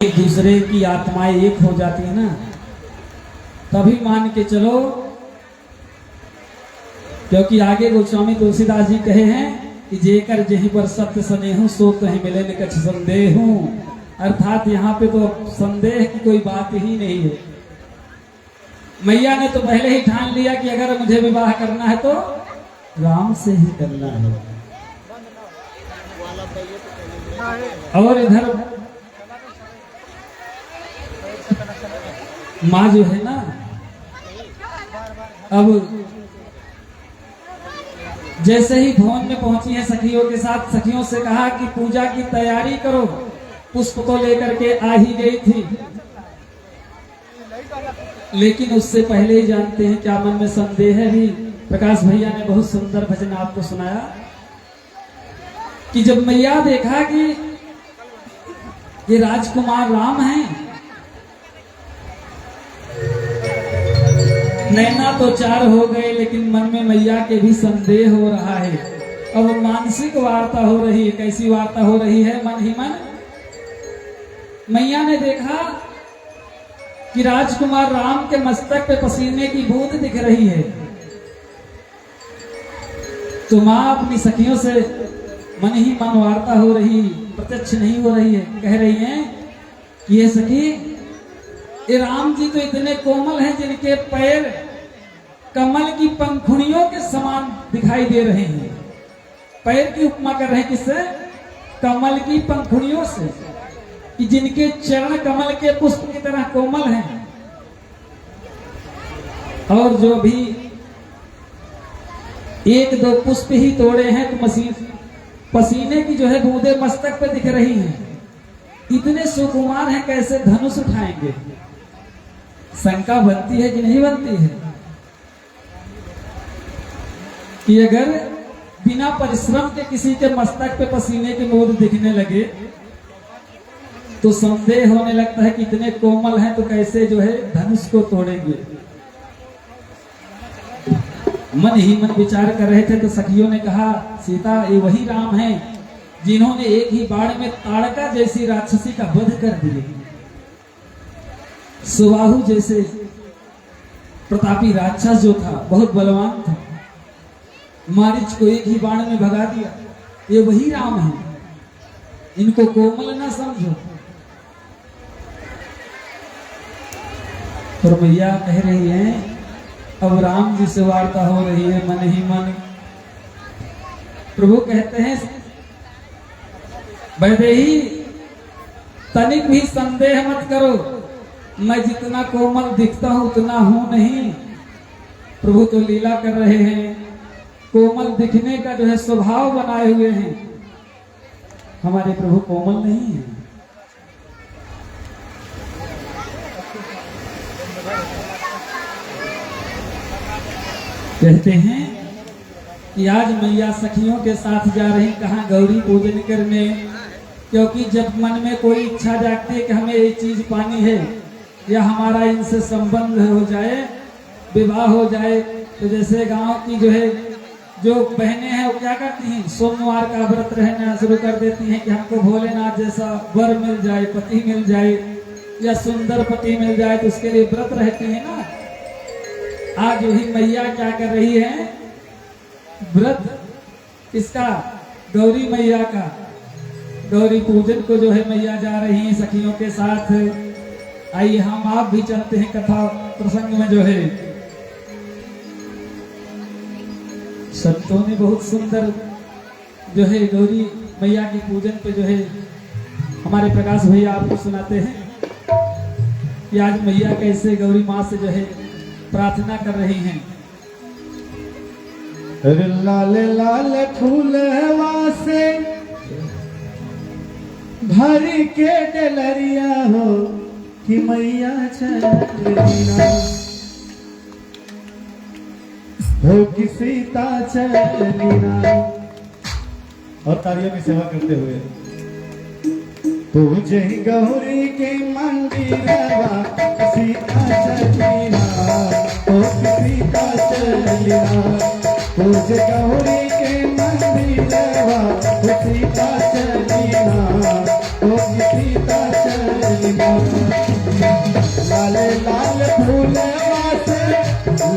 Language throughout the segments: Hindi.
एक दूसरे की आत्माएं एक हो जाती है ना, तभी मान के चलो। क्योंकि आगे गोस्वामी तुलसीदास जी कहे हैं कि जेकर जहीं पर सत्य स्नेह सो कहीं मिले न कछ संदेह। अर्थात यहाँ पे तो संदेह की कोई बात ही नहीं है। मैया ने तो पहले ही ठान लिया कि अगर मुझे विवाह करना है तो राम से ही करना है। और इधर माँ जो है ना, अब जैसे ही भवन में पहुंची है सखियों के साथ, सखियों से कहा कि पूजा की तैयारी करो। पुष्प तो लेकर के आ ही गई थी, लेकिन उससे पहले ही जानते हैं क्या मन में संदेह है। भी प्रकाश भैया ने बहुत सुंदर भजन आपको सुनाया कि जब मैया देखा कि ये राजकुमार राम हैं, नैना तो चार हो गए, लेकिन मन में मैया के भी संदेह हो रहा है। अब मानसिक वार्ता हो रही है। कैसी वार्ता हो रही है? मन ही मन मैया ने देखा कि राजकुमार राम के मस्तक पे पसीने की बूंद दिख रही है, तो मां अपनी सखियों से मन ही मन वार्ता हो रही, प्रत्यक्ष नहीं हो रही है। कह रही हैं कि ये सखी, ये राम जी तो इतने कोमल हैं जिनके पैर कमल की पंखुड़ियों के समान दिखाई दे रहे हैं। पैर की उपमा कर रहे हैं किससे? कमल की पंखुड़ियों से, कि जिनके चरण कमल के पुष्प की तरह कोमल हैं। और जो भी एक दो पुष्प ही तोड़े हैं तो पसीने की जो है बूंदे मस्तक पे दिख रही हैं। इतने सुकुमार हैं, कैसे धनुष उठाएंगे? शंका बनती है कि नहीं बनती है कि अगर बिना परिश्रम के किसी के मस्तक पे पसीने की बूंद दिखने लगे तो संदेह होने लगता है कि इतने कोमल हैं तो कैसे जो है धनुष को तोड़ेंगे। मन ही मन विचार कर रहे थे तो सखियों ने कहा, सीता ये वही राम हैं जिन्होंने एक ही बाण में ताड़का जैसी राक्षसी का वध कर दिया। सुबाहु जैसे प्रतापी राक्षस जो था, बहुत बलवान था, मारीच को एक ही बाण में भगा दिया। ये वही राम हैं, इनको कोमल ना समझो। और मैया कह रही हैं, अब राम जी से वार्ता हो रही है मन ही मन। प्रभु कहते हैं, वैदेही तनिक भी संदेह मत करो, मैं जितना कोमल दिखता हूं उतना हूं नहीं। प्रभु तो लीला कर रहे हैं, कोमल दिखने का जो है स्वभाव बनाए हुए हैं। हमारे प्रभु कोमल नहीं है। कहते हैं कि आज मैया सखियों के साथ जा रही कहाँ? गौरी पूजन करने। क्योंकि जब मन में कोई इच्छा जागती है कि हमें ये चीज पानी है या हमारा इनसे संबंध हो जाए, विवाह हो जाए, तो जैसे गांव की जो है जो बहनें हैं वो क्या करती हैं? सोमवार का व्रत रहना शुरू कर देती हैं कि हमको भोलेनाथ जैसा वर मिल जाए, पति मिल जाए या सुंदर पति मिल जाए, तो उसके लिए व्रत रहती है ना। आज वही मैया क्या कर रही है? व्रत किसका? गौरी मैया का। गौरी पूजन को जो है मैया जा रही है सखियों के साथ। आइए हम आप भी चलते हैं कथा प्रसंग में। जो है संतों ने बहुत सुंदर जो है गौरी मैया की पूजन पे जो है हमारे प्रकाश भैया आपको सुनाते हैं कि आज मैया कैसे गौरी माँ से जो है प्रार्थना कर रही हैं। लाल लाल फूल से भर के डलरिया हो कि मैया चलना हो कि सीता चलना। और तालियों की सेवा करते हुए तुझे गौरी के मंदिरवा सीता चलना हो कि सीता चलना। तुझे गौरी के मंदिरवा सीता चलना हो कि सीता चलना। चलीना लाले लाल फूल वासे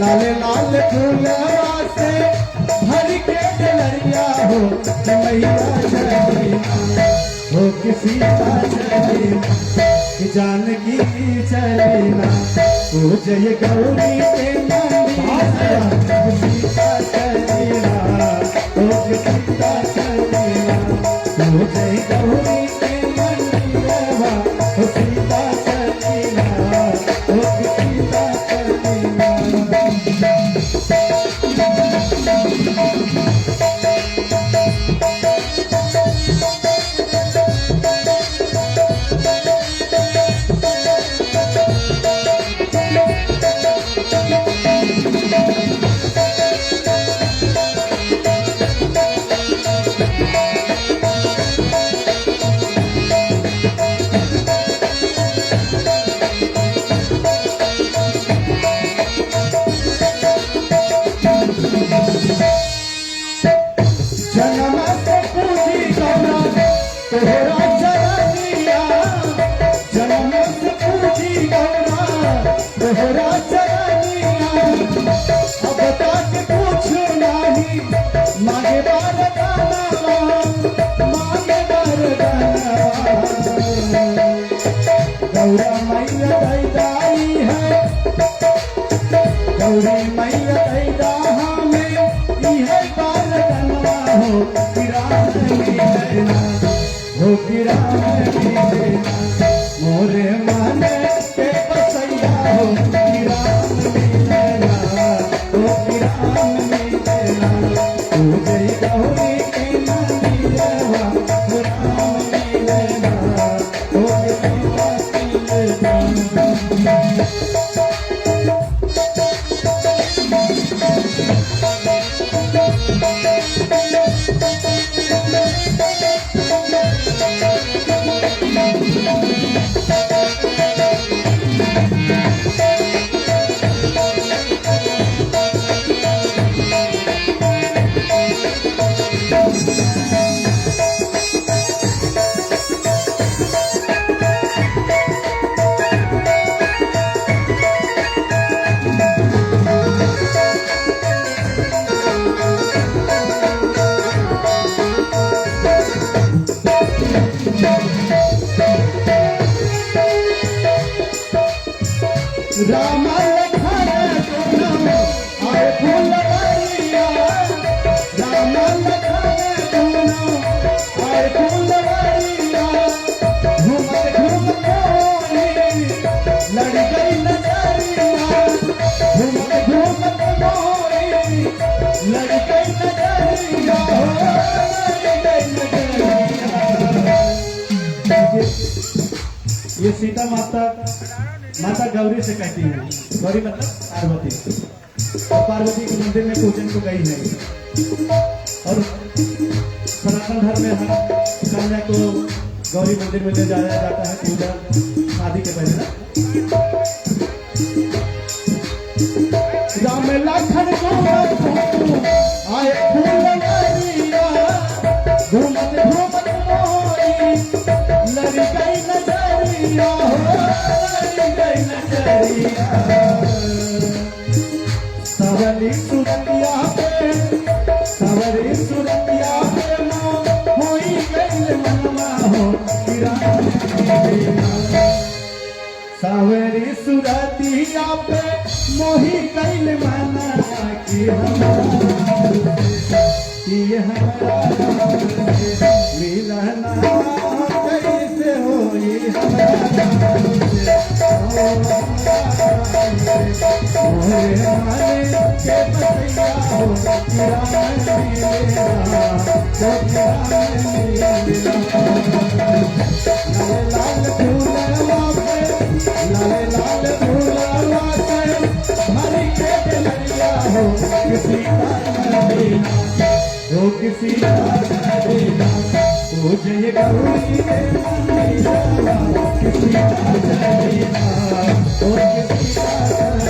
लाले लाल फूल वासे भर के डलरिया हो कि मैया चलीना हो किसी का चलीना कि जानकी चलीना ओ जय गौरी के मंदिर किसी का चलीना ओ किसी का चलीना ओ जय गौरी के मंदिर ओ सीता चलीना ओ किसी का चलीना जन्म से पूजी गौरा तोहरा चरनिया जन्म से पूजी गौरा तोहरा चरनिया अब तक कुछ नहीं मांगे वरदाना मांगे वरदाना गौरा मैया दैदाई है गौरी मैया दैदा हमें इहे वरदाना हो किराम मिलना हो किराम मिलना मोरे मन के बसैया हो किराम मिलना हो किराम मिलना तू जय गौरी के मंदिरवा हो राम मिलना हो किराम मिलना राम लखन दोनों आए फुलवरिया राम लखन दोनों आए फुलवरिया घूमत घूमत मोरी लड़ गई नजरिया घूमत घूमत मोरी लड़ गई नजरिया लड़ गई नजरिया। ये सीता माता माता गौरी से कहती है गौरी मतलब पार्वती और पार्वती के मंदिर में पूजन को गई है और सनातन धर्म में हर कन्या को गौरी मंदिर में ले जाया जाता है पूजा शादी के पहले ना राम लखन आए फुलवरिया घूमत घूमत मोरी लड़ गई नजरिया सवरी सुरतिया पे होई गई मनवा हो किराम सवरी सुरतिया पे मोही गई मना कि हमारा मिलना कैसे होई लाल हरी के डलरिया हो किसी हो किसी हो जय गौरी के मंदिरवा किसी हो किसी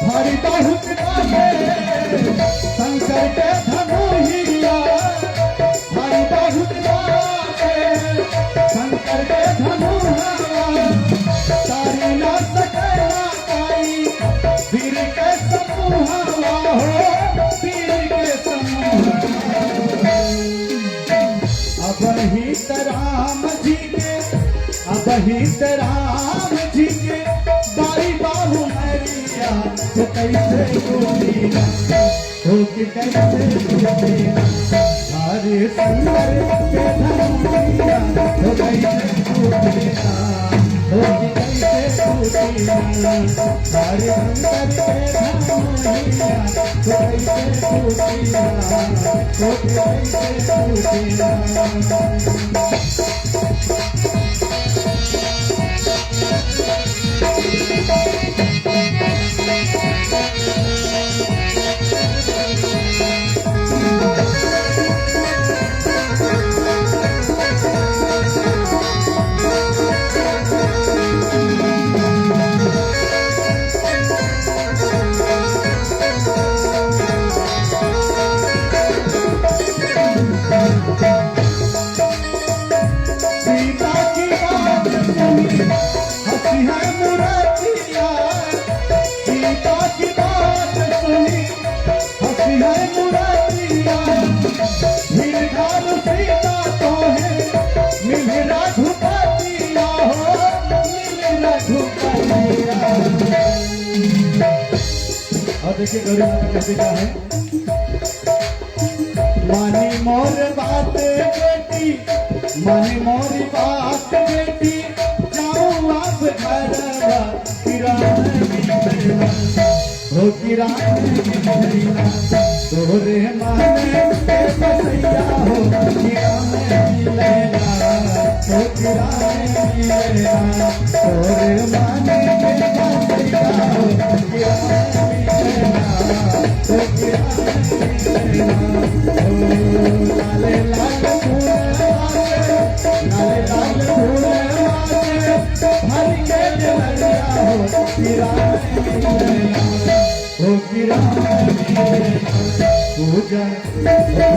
भारी बहुत शंकर के धनुहिया, भारी बहुत शंकर के धनुहा, तारी न सकेला काई वीर के समूहा हो, वीर के समूहा। अब ही राम जी के, अब ही राम जी के बारी बाहु मैरिया, तो कैसे टूटेगा, हो कि कैसे टूटेगा, हरे शंकर के धनुहिया, तो कैसे टूटेगा, हो कि कैसे टूटेगा, हरे शंकर के धनुहिया, तो कैसे टूटेगा, हो कि कैसे टूटेगा। सीता की बात सुनी हंसी है मुरारिया, सीता की बात सुनी हंसी है मुरारिया, गिरधार सीता तो है मिल रघुपतिया हो, मिल रघुपतिया। और देखिए गौरी माता कहते क्या है, मानी मोर बात बेटी, मानी मोरी बात बेटी, जाऊँ आप घरवा किरान मिलेगा, हो किरान मिलेगा, तोरे माने के बसैया हो, किरान मिलेगा, हो किरान मिलेगा, तोरे माने के बसैया हो, किरान मिलेगा, हो किरान मिलेगा। लाले लाल फूल आसे, लाले लाल फूल आसे, भर के जवरिया हो, किरान मिलेगा, हो किरान मिलेगा, पूजा पूजा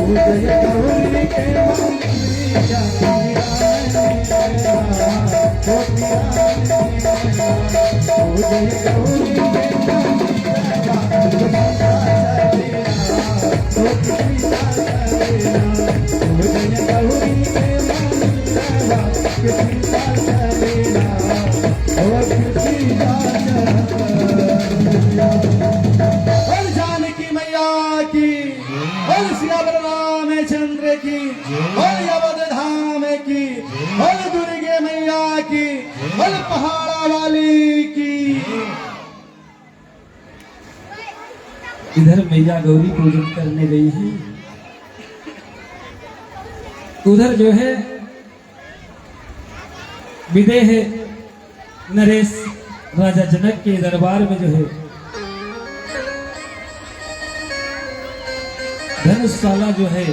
गौरी के मंदिरिया, किरान मिलेगा, हो किरान मिलेगा, पूजा गौरी के मंदिरिया, जानकी मैया की, बोल सियावर रामचंद्र की, बोल अवध धाम की, बोल दुर्गे मैया की, बोल पहाड़ा वाली की। इधर मैया गौरी पूजन करने गई है, उधर जो है विदेह नरेश राजा जनक के दरबार में जो है धनुषशाला जो है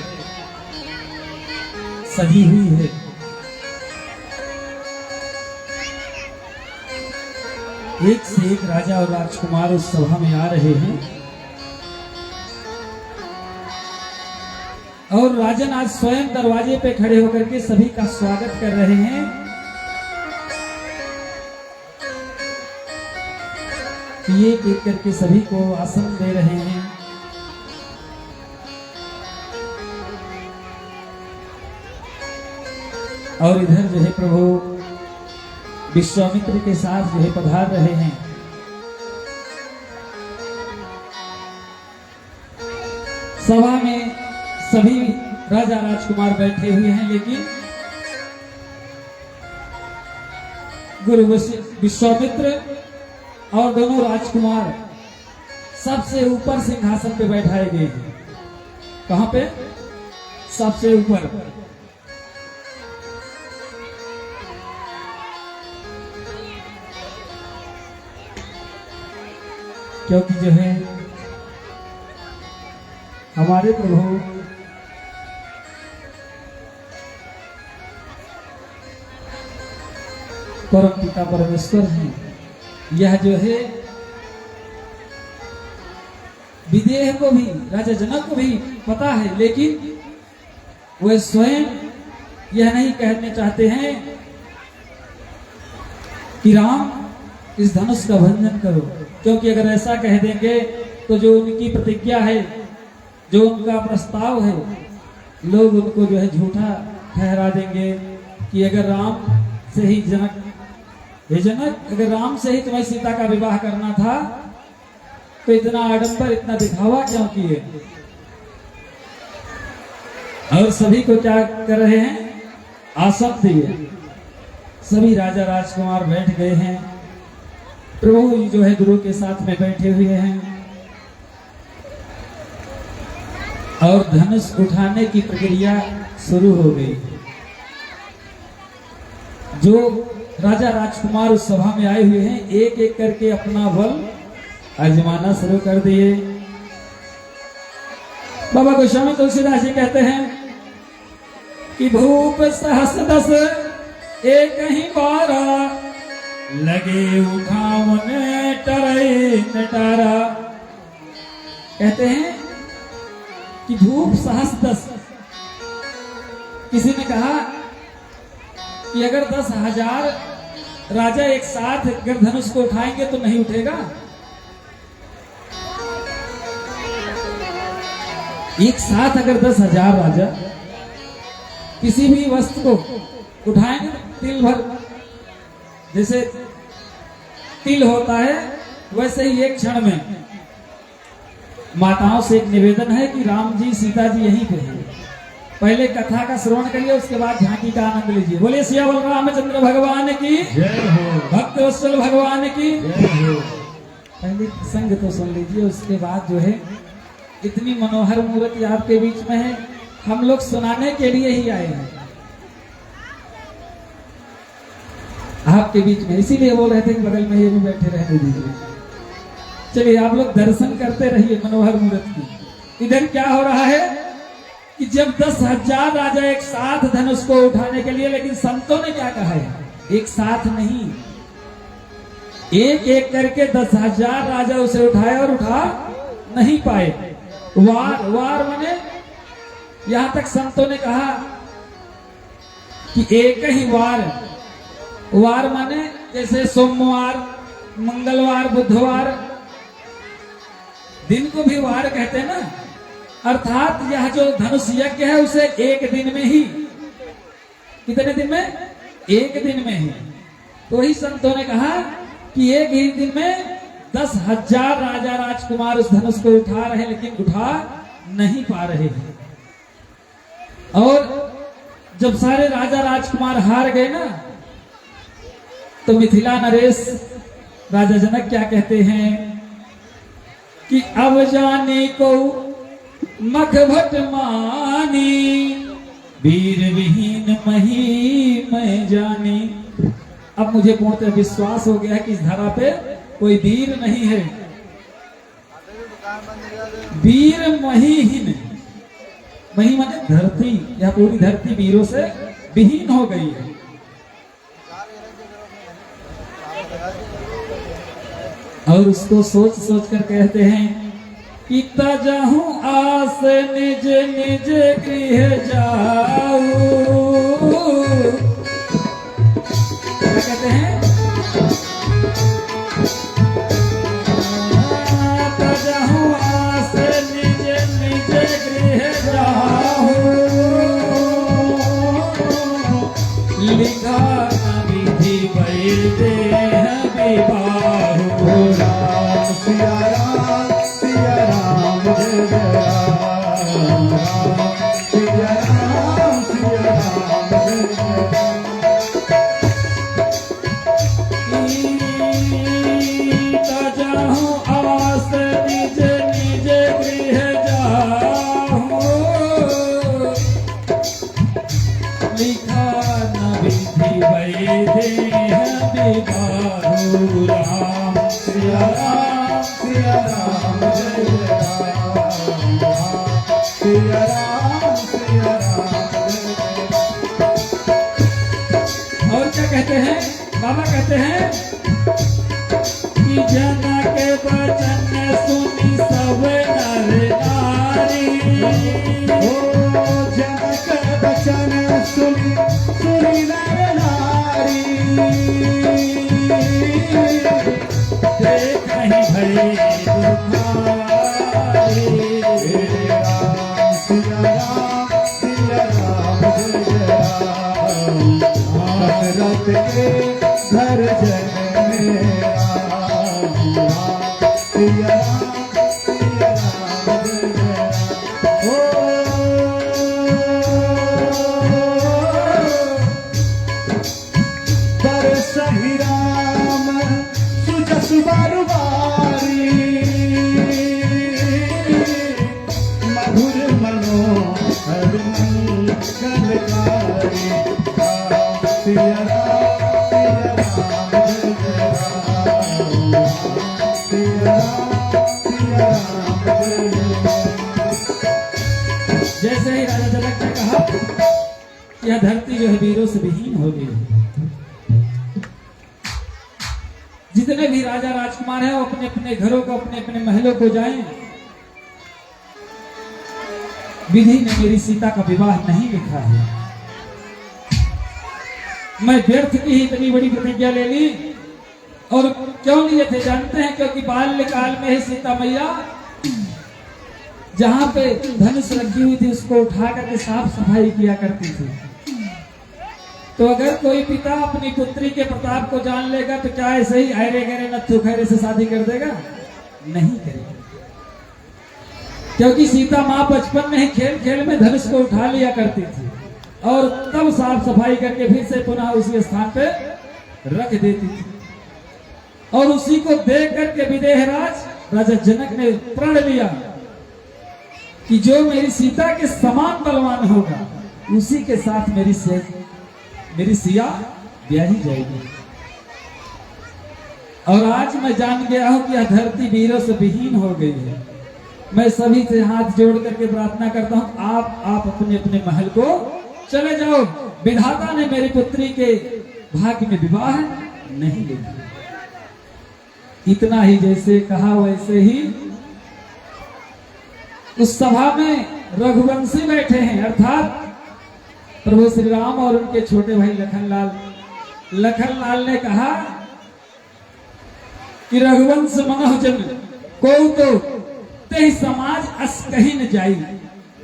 सजी हुई है। एक से एक राजा और राजकुमार उस सभा में आ रहे हैं और राजन आज स्वयं दरवाजे पे खड़े होकर के सभी का स्वागत कर रहे हैं। एक एक करके सभी को आसन दे रहे हैं। और इधर जो है प्रभु विश्वामित्र के साथ जो है पधार रहे हैं। सभा में सभी राजा राजकुमार बैठे हुए हैं, लेकिन गुरु विश्वामित्र और दोनों राजकुमार सबसे ऊपर सिंहासन पे बैठाए गए हैं। कहां पे? सबसे ऊपर। क्योंकि जो है हमारे प्रभु परम पिता परमेश्वर हैं। यह जो है विदेह को भी, राजा जनक को भी पता है, लेकिन वे स्वयं यह नहीं कहने चाहते हैं कि राम इस धनुष का भंजन करो, क्योंकि अगर ऐसा कह देंगे तो जो उनकी प्रतिज्ञा है, जो उनका प्रस्ताव है, लोग उनको जो है झूठा ठहरा देंगे कि अगर राम से ही जनक, हे जनक, अगर राम से ही तुम्हें सीता का विवाह करना था तो इतना आडंबर, इतना दिखावा क्यों किए। और सभी को क्या कर रहे हैं, आसन दिए। सभी राजा राजकुमार बैठ गए हैं, प्रभु जो है गुरु के साथ में बैठे हुए हैं और धनुष उठाने की प्रक्रिया शुरू हो गई। जो राजा राजकुमार उस सभा में आए हुए हैं, एक एक करके अपना बल आजमाना शुरू कर दिए। बाबा गोस्वामी तुलसीदास जी कहते हैं कि भूप सहस दस एक ही बारा, लगे उठावन टरे नटारा। कहते हैं कि भूप सहस दस, किसी ने कहा कि अगर 10,000 राजा एक साथ अगर धनुष को उठाएंगे तो नहीं उठेगा। एक साथ अगर 10,000 राजा किसी भी वस्तु को उठाएंगे, तिल भर, जैसे तिल होता है वैसे ही एक क्षण में। माताओं से एक निवेदन है कि राम जी सीता जी यहीं पे हैं, पहले कथा का श्रवण करिए, उसके बाद झांकी का आनंद लीजिए। बोलिए सियावल रामचंद्र भगवान की जय हो, भक्त वत्सल भगवान की जय हो। पहले संग तो सुन लीजिए, उसके बाद जो है इतनी मनोहर मूर्ति आपके बीच में है, हम लोग सुनाने के लिए ही आए हैं आपके बीच में, इसीलिए बोल रहे थे कि बगल में ये भी बैठे रहने दीजिए। चलिए आप लोग दर्शन करते रहिए मनोहर मूर्ति की। इधर क्या हो रहा है कि जब 10,000 राजा एक साथ धनुष को उठाने के लिए, लेकिन संतों ने क्या कहा है, एक साथ नहीं, एक एक करके 10,000 राजा उसे उठाए और उठा नहीं पाए। वार वार माने, यहां तक संतों ने कहा कि एक ही वार, वार माने जैसे सोमवार, मंगलवार, बुधवार, दिन को भी वार कहते हैं ना, अर्थात यह जो धनुष यज्ञ है उसे एक दिन में ही, कितने दिन में, एक दिन में ही। तो ही संतों ने कहा कि एक ही दिन में 10,000 राजा राजकुमार उस धनुष को उठा रहे, लेकिन उठा नहीं पा रहे हैं। और जब सारे राजा राजकुमार हार गए ना, तो मिथिला नरेश राजा जनक क्या कहते हैं कि अब जाने को मखभट मानी, वीर विहीन मही मैं जानी। अब मुझे पूर्णतः विश्वास हो गया है कि इस धरा पे कोई वीर नहीं है, वीर महीहीन, मही माने धरती, यह पूरी धरती वीरों से विहीन हो गई है। और उसको सोच सोच कर कहते हैं कि तजहूं आस निज निज गृह जाऊं। क्या कहते हैं, तजहूं आस निज निज गृह जाऊं, लिखा न विधि वैदे विवाहु। राम सिया राम सिया राम जय जय राम, राम सिया राम सिया राम जय जय राम। तजहूं आस निज निज गृह जाऊं, लिखा न विधि वैदे विवाहु। राम सिया राम जय जय राम, राम कहते हैं, बाबा कहते हैं कि जना के वचन सुनी सब नर नारी। ओ जनक बचन सुनी सुनी नर नारी। देखहि भई दुखारी। राम सिया राम सिया राम जय राम। दशरथ के घर जन मेरा राम सिया राम सिया राम जय राम। बरसहि राम सुजस बार बारी। मधुर मनोहर मंगलकारी। राम सिया राम सिया राम जय राम। सिया राम सिया राम जय राम। जैसे ही राजा जनक ने कहा यह धरती जो है वीरों से विहीन हो गई है। जितने भी राजा राजकुमार हैं वो अपने अपने घरों को अपने अपने महलों को जाएं। विधि ने मेरी सीता का विवाह नहीं लिखा है। मैं व्यर्थ की ही इतनी बड़ी प्रतिज्ञा ले ली। और क्यों लिए थे जानते हैं? क्योंकि बाल्यकाल में ही सीता मैया जहां पे धनुष रखी हुई थी उसको उठा करके साफ सफाई किया करती थी। तो अगर कोई पिता अपनी पुत्री के प्रताप को जान लेगा तो क्या ऐसे ही अरे गरे नत्थु खैरे से शादी कर देगा? नहीं करेगा। क्योंकि सीता माँ बचपन में ही खेल खेल में धनुष को उठा लिया करती थी और तब साफ सफाई करके फिर से पुनः उसी स्थान पे रख देती थी। और उसी को देख करके विदेहराज राजा जनक ने प्रण लिया कि जो मेरी सीता के समान बलवान होगा उसी के साथ मेरी सिया ब्याही जाएगी। और आज मैं जान गया हूं कि यह धरती वीरों से विहीन हो गई है। मैं सभी से हाथ जोड़ करके प्रार्थना करता हूं आप अपने अपने महल को चले जाओ। विधाता ने मेरी पुत्री के भाग्य में विवाह नहीं लिखा। इतना ही जैसे कहा वैसे ही उस सभा में रघुवंशी बैठे हैं, अर्थात प्रभु श्री राम और उनके छोटे भाई लखनलाल ने कहा कि रघुवंश मनोजन को तो ते समाज अस कहीं न जाई।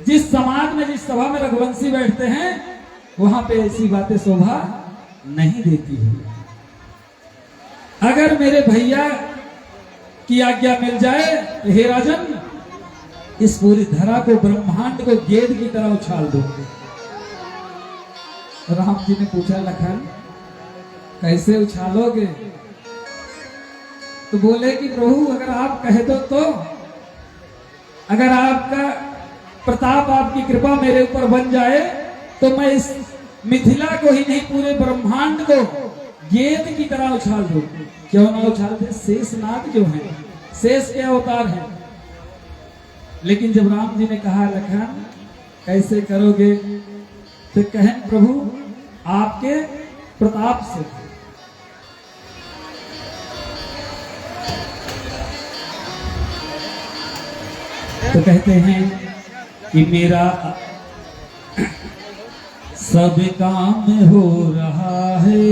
जिस समाज में जिस सभा में रघुवंशी बैठते हैं वहां पे ऐसी बातें शोभा नहीं देती है। अगर मेरे भैया की आज्ञा मिल जाए तो हे राजन इस पूरी धरा को ब्रह्मांड को गेंद की तरह उछाल दो। राम जी ने पूछा लखन कैसे उछालोगे? तो बोले कि प्रभु अगर आप कह दो तो, अगर आपका प्रताप आपकी कृपा मेरे ऊपर बन जाए तो मैं इस मिथिला को ही नहीं पूरे ब्रह्मांड को गेंद की तरह उछाल दूं। क्यों ना उछाल दे? शेषनाग जो है, शेष के अवतार है। लेकिन जब राम जी ने कहा लखन कैसे करोगे तो कहें प्रभु आपके प्रताप से। तो कहते हैं कि मेरा सब काम हो रहा है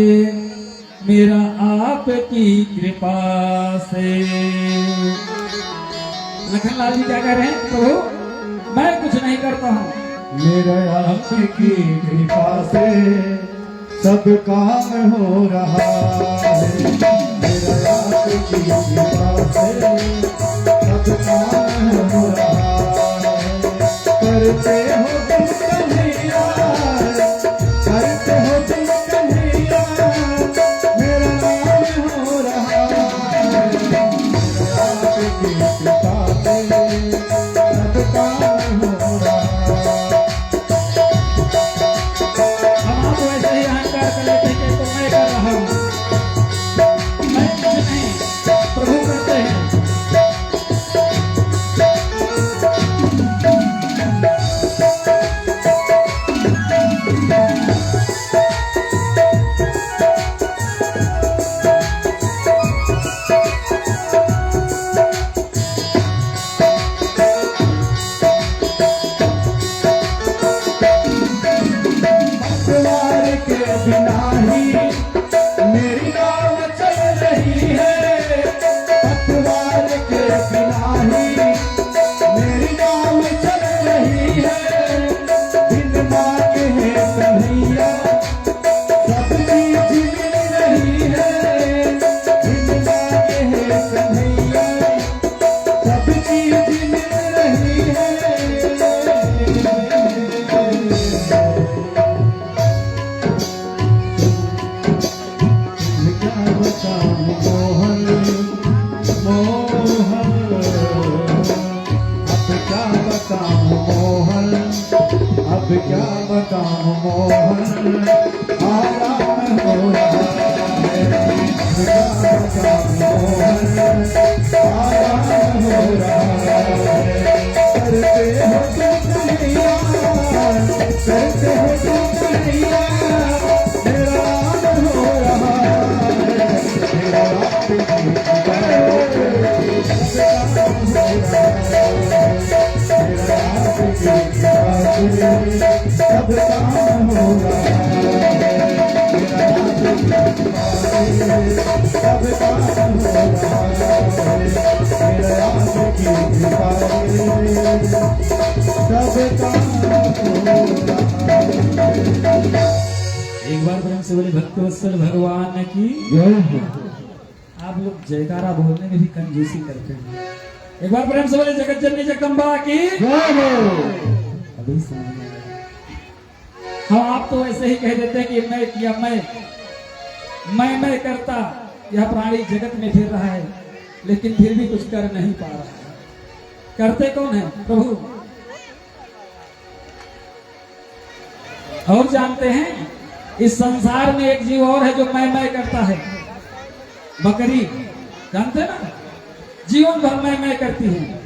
मेरा आपकी कृपा से। लखनलाल जी क्या कह रहे हैं? प्रभु मैं कुछ नहीं करता हूं, मेरा आपकी कृपा से सब काम हो रहा है। मेरा आपकी कृपा से सब काम हो रहा है। करते हो तुम कन्हैया, करते हो तुम कन्हैया, मेरा नाम हो रहा है। मेरा आपकी कृपा से सब काम हो रहा है। हम आप वैसे ही अहंकार कर लेते हैं कि तो मैं कर रहा हूं। क्या बताऊं मोहन आराम हो रहा है, क्या बताऊं मोहन आराम हो रहा है। करते हो तुम कन्हैया, करते हो तुम कन्हैया, मेरा राम हो रहा है, मेरा राम की सब काम हो रहा है, मेरा राम की सब काम हो रहा है, मेरा राम की सब काम हो रहा है, मेरा राम की कृपा सब काम हो रहा है। एक बार प्रेम से बोले भक्तवत्सल भगवान की। जय हो। आप लोग जयकारा बोलने में भी कंजूसी करते हैं। एक बार प्रेम से बोले जगत जननी जगदम्बा की। जय हो। अभी समझ में आया। हाँ, आप तो ऐसे ही कह देते हैं कि मैं किया मैं करता। यह प्राणी जगत में फिर रहा है लेकिन फिर भी कुछ कर नहीं पा रहा है। करते कौन है? प्रभु। और जानते हैं इस संसार में एक जीव और है जो मैं करता है, बकरी। जानते हैं ना, जीवन भर मैं करती है,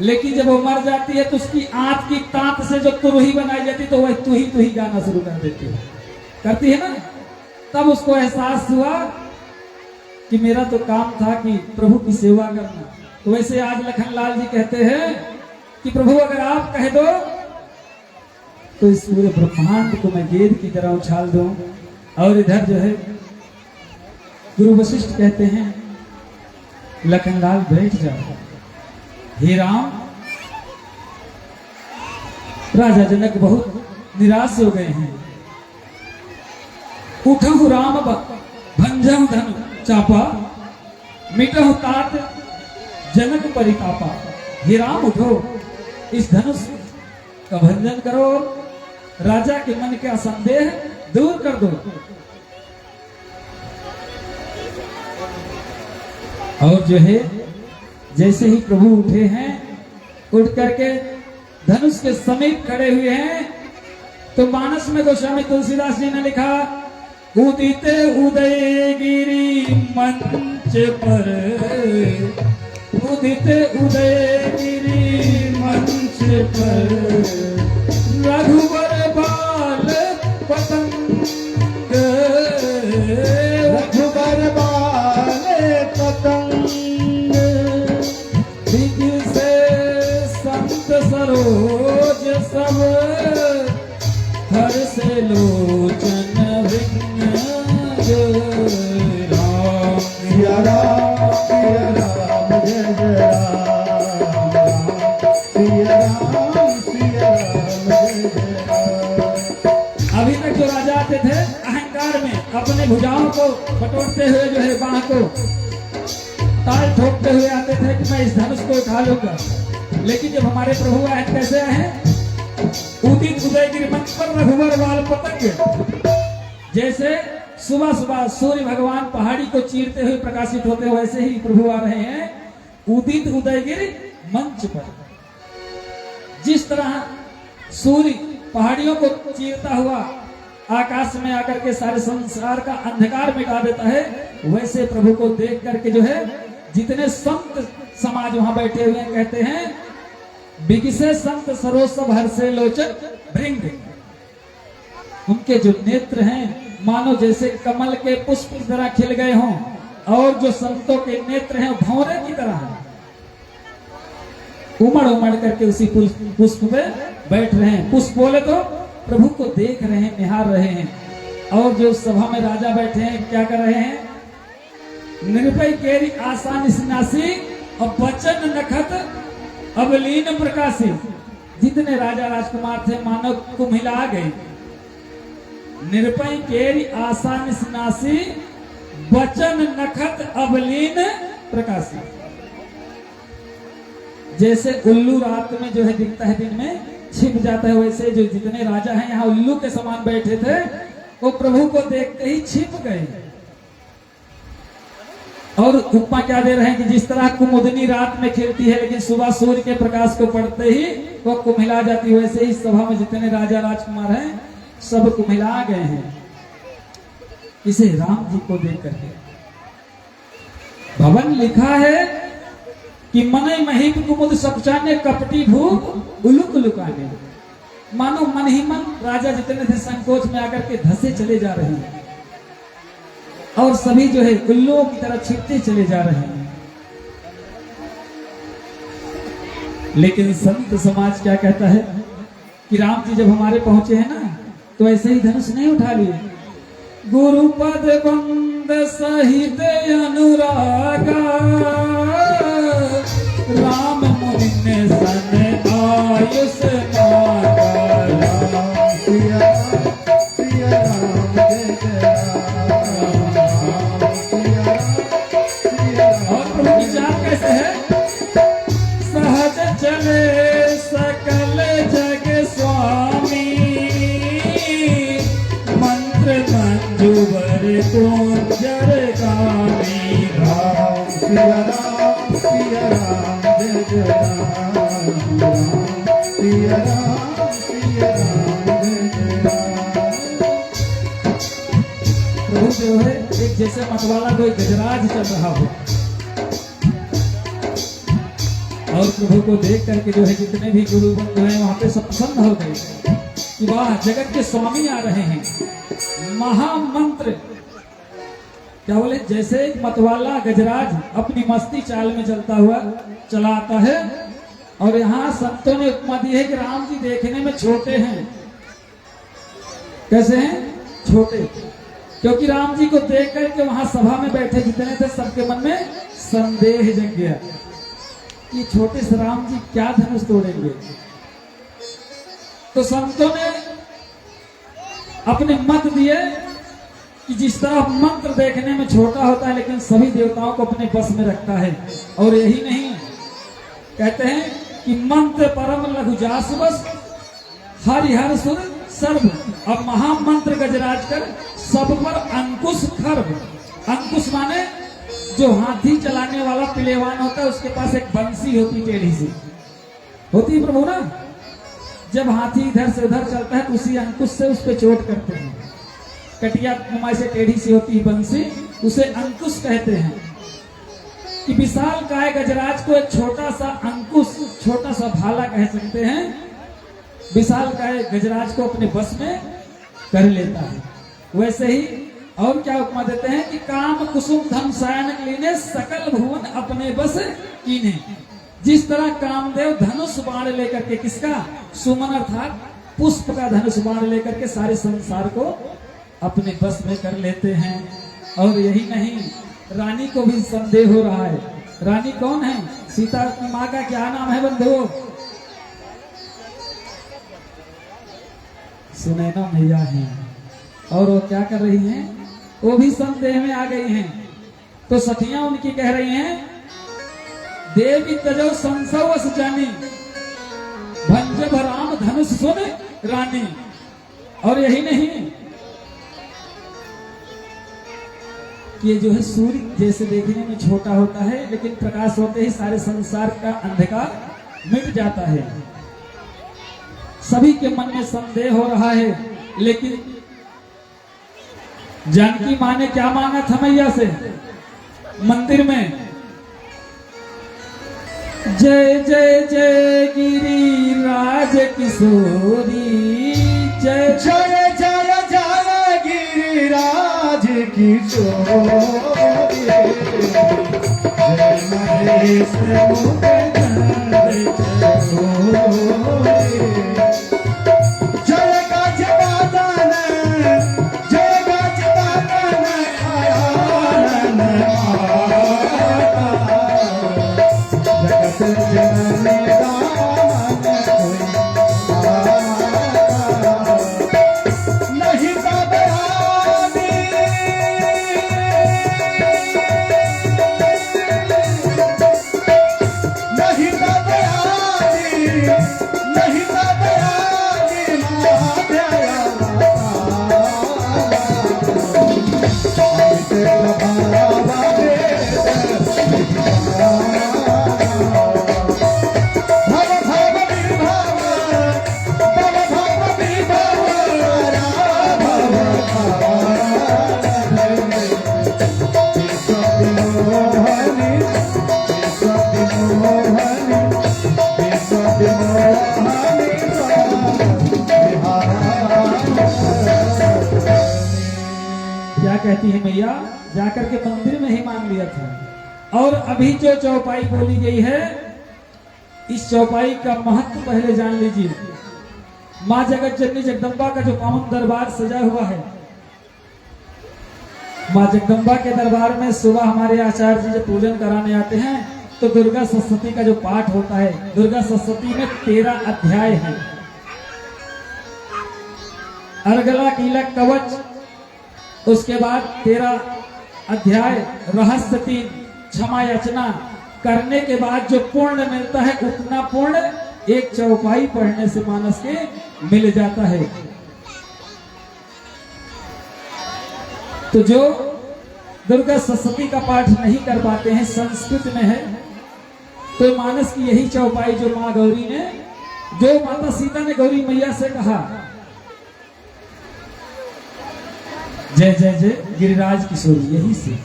लेकिन जब वो मर जाती है तो उसकी आंत की तांत से जो तुरही बनाई जाती तो वह तू ही गाना शुरू कर देती है, करती है ना। तब उसको एहसास हुआ कि मेरा तो काम था कि प्रभु की सेवा करना। तो वैसे आज लखनलाल जी कहते हैं कि प्रभु अगर आप कह दो तो इस पूरे ब्रह्मांड को मैं गेंद की तरह उछाल दूं। और इधर जो है गुरु वशिष्ठ कहते हैं लखनलाल बैठ जाओ। हे राम, राजा जनक बहुत निराश हो गए हैं। उठहु राम भंजहु धन चापा, मिटहु तात जनक परितापा। हे राम उठो, इस धनुष का भंजन करो, राजा के मन का संदेह दूर कर दो। और जो है जैसे ही प्रभु उठे हैं, उठ करके धनुष के समीप खड़े हुए हैं, तो मानस में गोस्वामी तुलसीदास जी ने लिखा, उदिते उदयगिरी मंच पर, उदिते उदयगिरी मंच पर, रघुवर बाल पतंग, रघुबर बाल पतंग, दिग से संत सरोज सब, हर से लोचन विघ्न राम। सिया राम जय जय राम, सिया राम जय जय राम। अभी तक जो राजा आते थे अहंकार में अपने भुजाओं को बटोरते हुए जो है बाह को ताल ठोकते हुए आते थे कि मैं इस धनुष को उठा लूंगा। लेकिन जब हमारे प्रभु आए कैसे आए हैं? उदित उदयगिरी मंच पर रघुवर बाल पतंग। जैसे सुबह सुबह सूर्य भगवान पहाड़ी को चीरते हुए प्रकाशित होते हैं, वैसे ही प्रभु आ रहे हैं उदित उदयगिरी मंच पर। जिस तरह सूर्य पहाड़ियों को चीरता हुआ आकाश में आकर के सारे संसार का अंधकार मिटा देता है, वैसे प्रभु को देख करके जो है जितने संत समाज वहां बैठे हुए हैं कहते हैं, बिगिसे संत सरोसब हर्षे लोचन भृंग। उनके जो नेत्र हैं मानो जैसे कमल के पुष्प की तरह खिल गए हों, और जो संतों के नेत्र हैं भौरे की तरह हैं। उमड़ उमड़ करके उसी पुष्प में बैठ रहे हैं। पुष्प बोले तो प्रभु को देख रहे हैं, निहार रहे हैं। और जो सभा में राजा बैठे हैं क्या कर रहे हैं? निर्भय केरी आसान स्नासी और बचन नखत अवलीन प्रकाशी। जितने राजा राजकुमार थे मानो कुम्हिला गए। निर्भय केरी आसान स्नासी बचन नखत अवलीन प्रकाशी। जैसे उल्लू रात में जो है दिखता है, दिन में छिप जाता है, वैसे जो जितने राजा हैं यहाँ उल्लू के समान बैठे थे, वो प्रभु को देखते ही छिप गए। और उपमा क्या दे रहे हैं कि जिस तरह कुमुदनी रात में खिलती है लेकिन सुबह सूर्य के प्रकाश को पड़ते ही वो कुम्हिला जाती है, वैसे ही सभा में जितने राजा राजकुमार हैं सब कुम्हिला गए हैं इसे राम जी को देख करके। भवन लिखा है कि मनई महीप कुमुद सपचाने कपटी भूप उलुक लुकाने, मानो मन ही मन राजा जितने थे संकोच में आकर के धसे चले जा रहे हैं और सभी जो है उल्लुओं की तरह छिपते चले जा रहे हैं। लेकिन संत समाज क्या कहता है कि राम जी जब हमारे पहुंचे हैं ना तो ऐसे ही धनुष नहीं उठा लिए, गुरुपद बंद सहित अनुरागा राम मुनि ने सन आयुष मांगा। सिया सिया राम जय जय राम, सिया राम। और प्रभु की जान कैसे है, सहज चले सकल जग स्वामी मंत्र मंजूवर कुंजर गामी। राम सिया राम जय जय राम, सिया राम जय जय राम। प्रभु जो है एक जैसे मतवाला कोई गजराज चल रहा हो और प्रभु को देख करके जो है जितने भी गुरु बंधु हैं वहां पे सब प्रसन्न हो गए कि वाह जगत के स्वामी आ रहे हैं। महामंत्र क्या बोले, जैसे एक मतवाला गजराज अपनी मस्ती चाल में चलता हुआ चला आता है और यहाँ संतों ने उपमा दी है कि राम जी देखने में छोटे हैं। कैसे हैं? छोटे, क्योंकि राम जी को देख करके वहां सभा में बैठे जितने थे सबके मन में संदेह जग गया कि छोटे से राम जी क्या धनुष तोड़ेंगे। तो संतों ने अपने मत दिए कि जिस तरह मंत्र देखने में छोटा होता है लेकिन सभी देवताओं को अपने बस में रखता है, और यही नहीं कहते हैं कि मंत्र परम लघु जासु बस हरिहर सुर सर्व। अब महामंत्र गजराज कर सब पर अंकुश खर्व। अंकुश माने जो हाथी चलाने वाला पिलेवान होता है उसके पास एक बंसी होती टेढ़ी सी होती प्रभु ना, जब हाथी इधर से उधर चलता है तो उसी अंकुश से उस पर चोट करते हैं। कटिया नुमा से टेढ़ी सी होती है बंसी, उसे अंकुश कहते हैं। कि विशाल काय गजराज को एक छोटा सा अंकुश, छोटा सा भाला कह सकते हैं, विशाल काय गजराज को अपने बस में कर लेता है। वैसे ही और क्या उपमा देते हैं कि काम कुसुम धम सायन लीने सकल भुवन अपने बस कीने। जिस तरह कामदेव धनुष बाण लेकर के, किसका? सुमन अर्थात पुष्प का धनुष बाण लेकर के सारे संसार को अपने बस में कर लेते हैं। और यही नहीं, रानी को भी संदेह हो रहा है। रानी कौन है? सीता की माँ का क्या नाम है बंधुओं? सुनैना मैया है। और वो क्या कर रही हैं? वो भी संदेह में आ गई हैं। तो सखियां उनकी कह रही हैं, देवी तजो संसवस जानी भंजभ राम धनुष सुन रानी। और यही नहीं कि ये जो है सूर्य जैसे देखने में छोटा होता है लेकिन प्रकाश होते ही सारे संसार का अंधकार मिट जाता है। सभी के मन में संदेह हो रहा है, लेकिन जानकी माँ ने क्या मांगा था मैया से मंदिर में? जय जय जय गिरिराज किशोरी, जय जय जय जय गिरिराज किशोरी, जय महेश मुकुंद जय गज बादन, जय गज बादन आयान जगत जननी दामन नहीं घबरानी, नहीं घबरानी, नहीं घबरानी महादया अमित प्रभावा कहती है मैया जाकर के मंदिर में ही मांग लिया था। और अभी जो चौपाई बोली गई है, इस चौपाई का महत्व पहले जान लीजिए। माँ जगत जननी जगदम्बा का जो पावन दरबार सजा हुआ है, माँ जगदम्बा के दरबार में सुबह हमारे आचार्य जी जब पूजन कराने आते हैं तो दुर्गा सप्तशती का जो पाठ होता है, दुर्गा सप्तशती में 13 अध्याय हैं। अर्गला कीलक कवच, उसके बाद 13 अध्याय, रहस्य 3, क्षमा याचना करने के बाद जो पुण्य मिलता है उतना पुण्य एक चौपाई पढ़ने से मानस के मिल जाता है। तो जो दुर्गा सप्तशती का पाठ नहीं कर पाते हैं, संस्कृत में है, तो मानस की यही चौपाई जो माँ गौरी ने, जो माता सीता ने गौरी मैया से कहा, जय जय जय गिरिराज किशोरी, यही से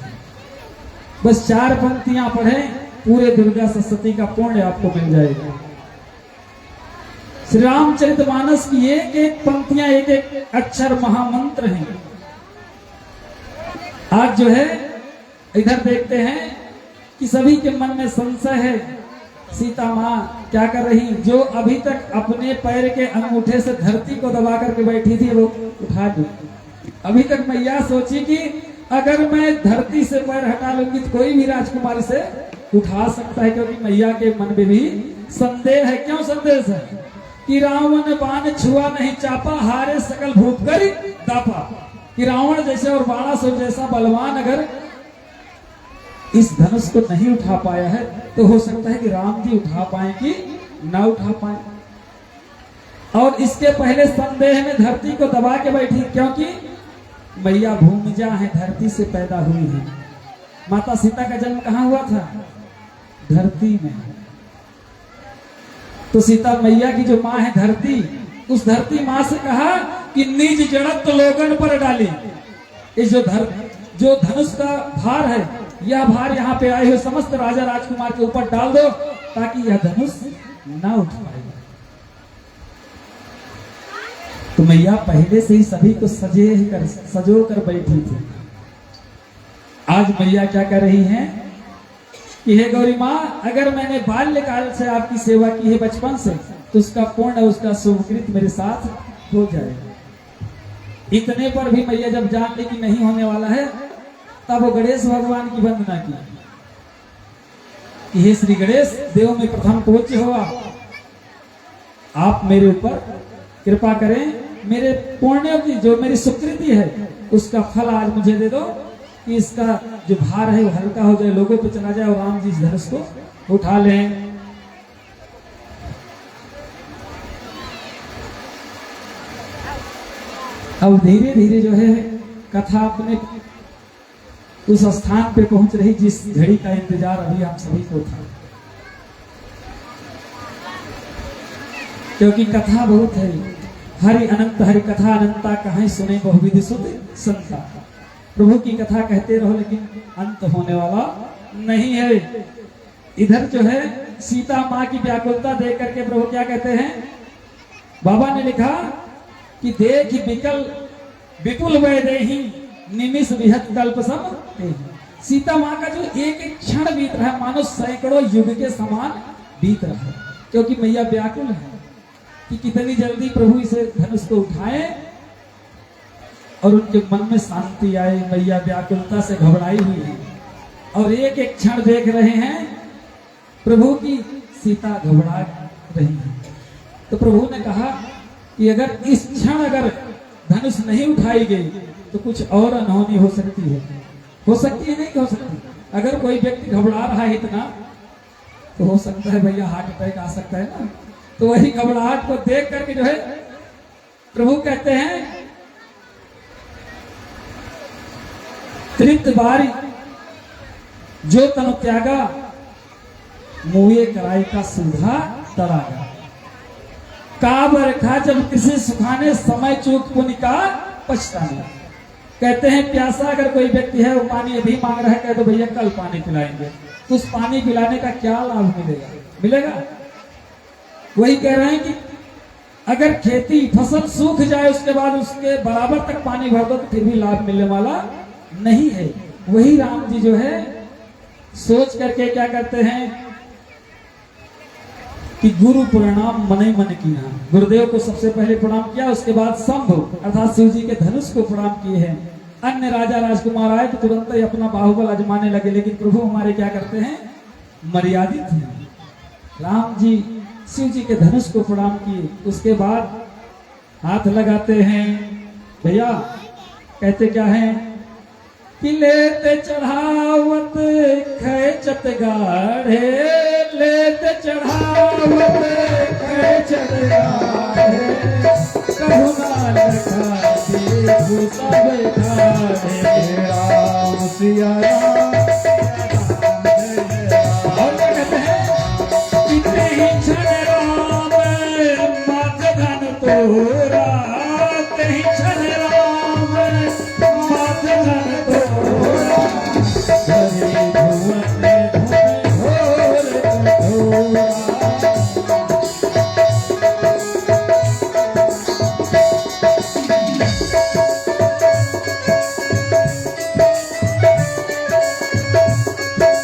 बस 4 पंक्तियां पढ़े, पूरे दुर्गा सप्तशती का पुण्य आपको मिल जाएगा। श्री रामचरितमानस की एक एक पंक्तियां, एक एक अक्षर महामंत्र हैं। आज जो है इधर देखते हैं कि सभी के मन में संशय है, सीता माँ क्या कर रही, जो अभी तक अपने पैर के अंगूठे से धरती को दबा करके बैठी थी वो उठा दी। अभी तक मैया सोची कि अगर मैं धरती से पैर हटा लूंगी तो कोई भी राजकुमारी से उठा सकता है, क्योंकि मैया के मन में भी संदेह है। क्यों संदेह है? कि रावण बाण छुआ नहीं चापा, हारे सकल भूप कर दापा। कि रावण जैसे और बाणासुर जैसा बलवान अगर इस धनुष को नहीं उठा पाया है तो हो सकता है कि राम जी उठा पाए कि ना उठा पाए। और इसके पहले संदेह में धरती को दबा के बैठी, क्योंकि मैया भूमिजा है, धरती से पैदा हुई है। माता सीता का जन्म कहाँ हुआ था? धरती में। तो सीता मैया की जो माँ है धरती, उस धरती माँ से कहा कि निज जड़त लोगन पर डाली, इस जो धनुष का भार है, यह भार यहाँ पे आए हुए समस्त राजा राजकुमार के ऊपर डाल दो, ताकि यह धनुष ना उठ पाएगा। तो मैया पहले से ही सभी को सजो कर बैठी थी। आज मैया क्या कर रही हैं कि हे गौरी माँ, अगर मैंने बाल्यकाल से आपकी सेवा की है बचपन से, तो उसका पुण्य, उसका शुभकृत मेरे साथ हो जाएगा। इतने पर भी मैया जब जान ली कि नहीं होने वाला है, तब वो गणेश भगवान की वंदना की कि हे श्री गणेश, देव में प्रथम पूज्य हो आप मेरे ऊपर कृपा करें, मेरे पुण्य की जो मेरी सुकृति है उसका फल आज मुझे दे दो, कि इसका जो भार है वो हल्का हो जाए, लोगों पे चला जाए और राम जी इस धनुष को उठा लें। अब धीरे धीरे जो है कथा अपने उस स्थान पे पहुंच रही जिस घड़ी का इंतजार अभी हम सभी को था, क्योंकि कथा बहुत है। हरि अनंत हरि कथा अनंता कहीं सुने बहुविधि सुध संता। प्रभु की कथा कहते रहो लेकिन अंत होने वाला नहीं है। इधर जो है सीता माँ की व्याकुलता देख करके प्रभु क्या कहते हैं, बाबा ने लिखा कि देख विकल विपुल वैदेही निमिष विहत कल्प सम। सीता माँ का जो एक एक क्षण बीत रहा है मानो सैकड़ों युग के समान बीत रहा है, क्योंकि मैया व्याकुल है कि कितनी जल्दी प्रभु इसे धनुष को उठाए और उनके मन में शांति आए। मैया व्याकुलता से घबराई हुई है और एक एक क्षण देख रहे हैं प्रभु की सीता घबरा रही है। तो प्रभु ने कहा कि अगर इस क्षण अगर धनुष नहीं उठाई गई तो कुछ और अनहोनी हो सकती है। हो सकती है, नहीं हो सकती। अगर कोई व्यक्ति घबरा रहा है इतना, तो हो सकता है भैया हार्ट अटैक आ सकता है ना। तो वही घबराहट को देख करके जो है प्रभु कहते हैं, तृप्त बारी जो तनु त्यागा, मुए कराई का सुधा तरागा। काबर खा जब किसी सुखाने, समय चूक पुण्य का पछताना। कहते हैं प्यासा अगर कोई व्यक्ति है वो पानी अभी मांग रहा है, कह दो भैया कल पानी पिलाएंगे, तो उस पानी पिलाने का क्या लाभ मिलेगा? मिलेगा? वही कह रहे हैं कि अगर खेती फसल सूख जाए उसके बाद उसके बराबर तक पानी भर दो तो फिर भी लाभ मिलने वाला नहीं है। वही राम जी जो है सोच करके क्या करते हैं कि गुरु प्रणाम मन ही मन किया। गुरुदेव को सबसे पहले प्रणाम किया, उसके बाद शंभु अर्थात शिव जी के धनुष को प्रणाम किए हैं। अन्य राजा राजकुमार आए तो तुरंत ही अपना बाहुबल आजमाने लगे, लेकिन प्रभु हमारे क्या करते हैं, मर्यादित हैं। राम जी शिव जी के धनुष को प्रणाम किए, उसके बाद हाथ लगाते हैं। भैया कहते क्या है कि लेते चढ़ावत खैचत गाढ़े, लेते चढ़ावत खैचत गाढ़े, कहुना लखा देखो सब ठाढ़े। राम सिया राम और क्या कहते हैं, कितने ही क्षण राम मात धन तोरा, कहीं क्षण राम मात धन तोरा, हरे भुवन घोर कठोरा।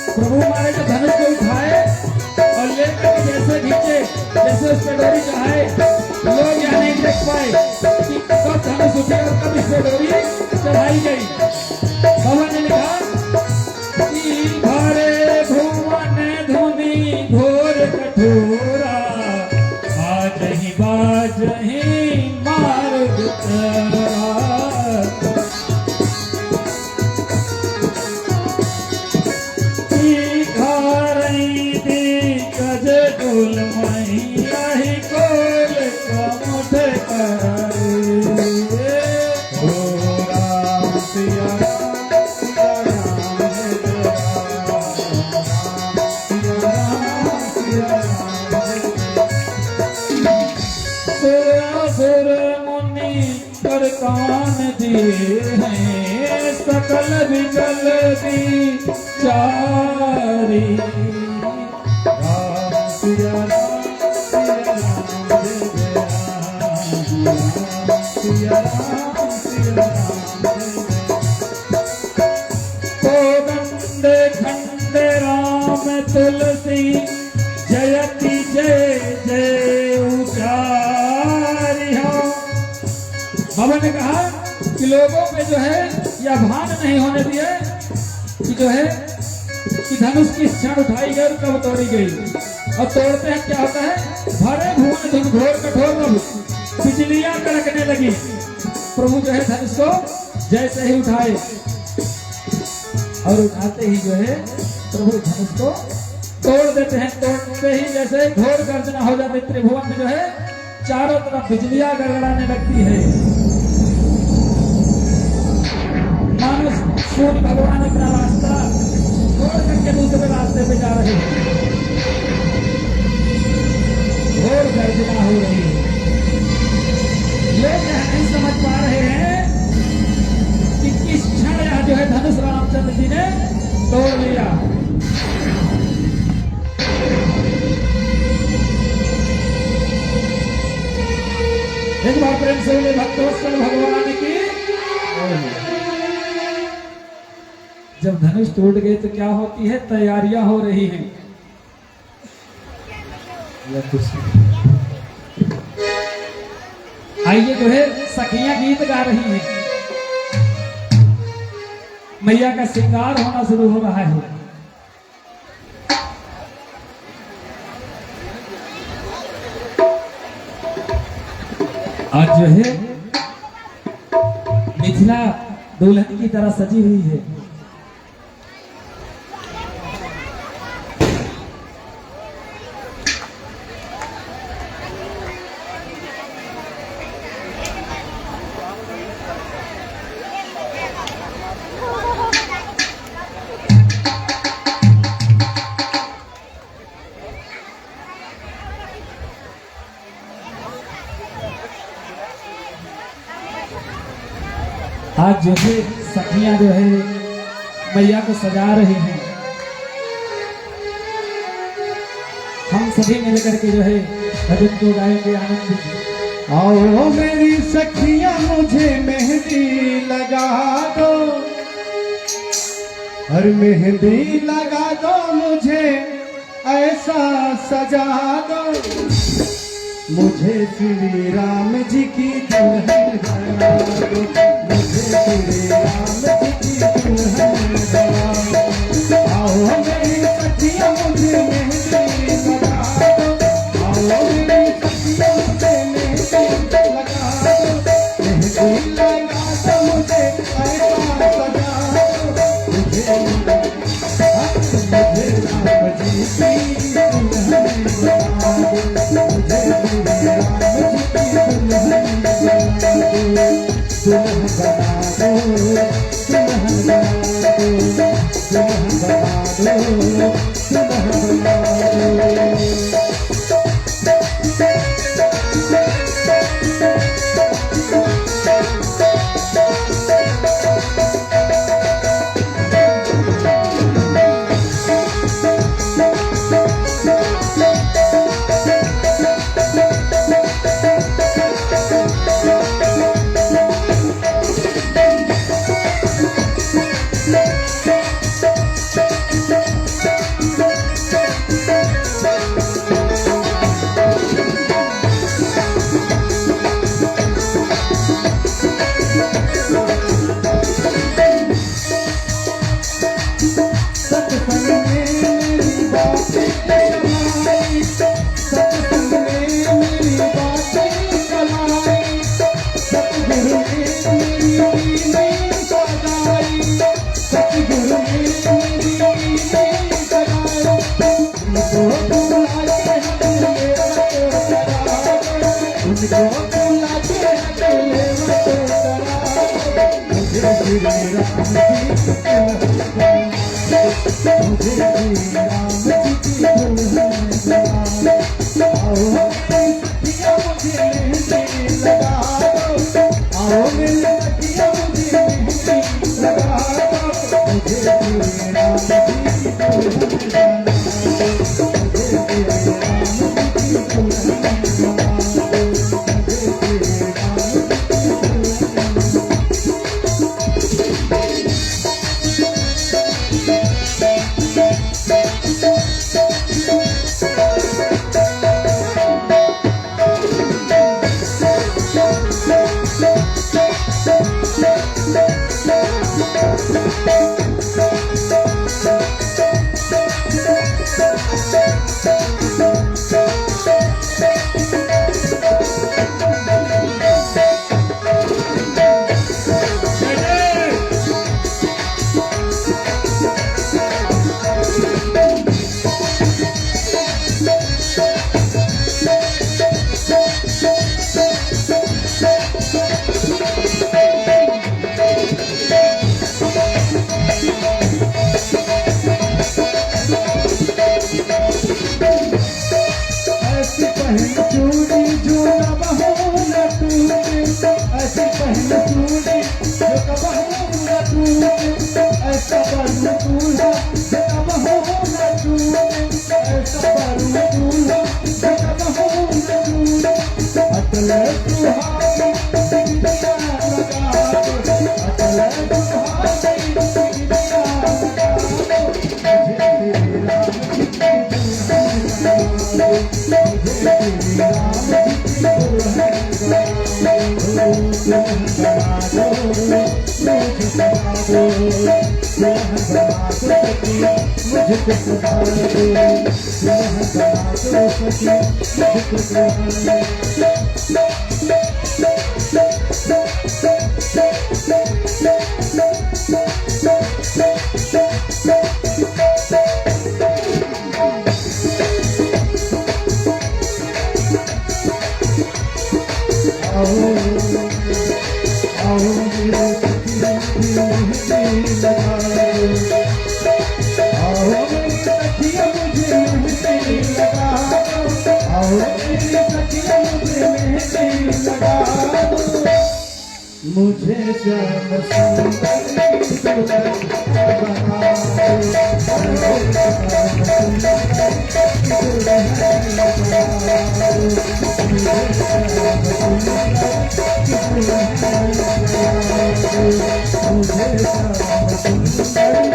प्रभु हमारे जो धनुष को उठाए और लेकर के जैसे खींचे, जैसे उस पर डोरी चढ़ाए, लोग यहाँ नहीं देख पाए कि कब धनुष उठे और कब इस पर डोरी चढ़ाई गई। बाबा ने लिखा कि भरे भुवन धुनी घोर कठोरा, आज ही बाज ही मार्ग तेरा। गोल मैया ही गोल कमुठ करे, हो राम सिया राम सिया राम सिया राम। सुर मुनि पर कान दिए हैं, सकल विकल दी चारी। सिया राम सिया राम सिया राम सिया राम। कोदंड खंड राम तुलसी, जयति जय जय उचारी हो। बाबा ने कहा कि लोगों में जो है यह भान नहीं होने दिए कि जो है कि धनुष की क्षण उठाई गई और कब तोड़ी गई। और तोड़ते हैं क्या होता है, भरे भुवन धुन घोर कठोर, बिजलियां कड़कने लगी। प्रभु जो है धनुष को जैसे ही उठाए और उठाते ही जो है प्रभु धनुष को तोड़ देते हैं। तोड़ते ही जैसे घोर गर्जना हो जाती, त्रिभुवन में जो है चारों तरफ बिजलियां गड़गड़ाने लगती है। मानो सूर्य भगवान अपना रास्ता छोड़ करके दूसरे रास्ते पे जा रहे हैं, घोर गर्जना हो रही है। लोग यह नहीं समझ पा रहे हैं कि किस क्षण यह जो है धनुष रामचंद्र जी ने तोड़ लिया। एक बार प्रेम से बोले भक्तवत्सल भगवान की। जब धनुष टूट गए तो क्या होती है, तैयारियां हो रही हैं। आइए जो है सखियां गीत गा रही हैं, मैया का श्रृंगार होना शुरू हो रहा है। आज जो है मिथिला दुल्हन की तरह सजी हुई है। आज जो है सखियां जो है मैया को सजा रही हैं। हम सभी मिलकर के जो है भजन को गाएंगे आनंद से। आओ मेरी सखियां मुझे मेहंदी लगा दो, हर मेहंदी लगा दो मुझे ऐसा सजा दो, मुझे श्री राम जी की दुल्हन बना दो, मुझे श्री राम जी की दुल्हन बना दो। आओ मेरी सखियां मुझे मेहंदी लगा दो, आओ मेरी सखियां मुझे मेहंदी लगा दो, मेहंदी लगा दो मुझे ऐसा सजा दो, मुझे राम जी की दुल्हन बना दो, मुझे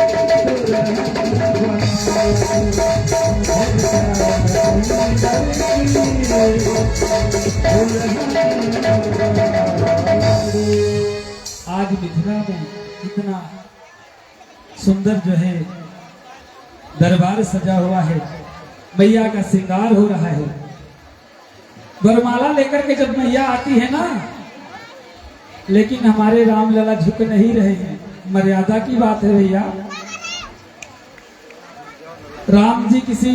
मुझे आज मिथिला में इतना सुंदर जो है दरबार सजा हुआ है, मैया का श्रृंगार हो रहा है। वरमाला लेकर के जब मैया आती है ना, लेकिन हमारे रामलला झुक नहीं रहे हैं। मर्यादा की बात है भैया। राम जी किसी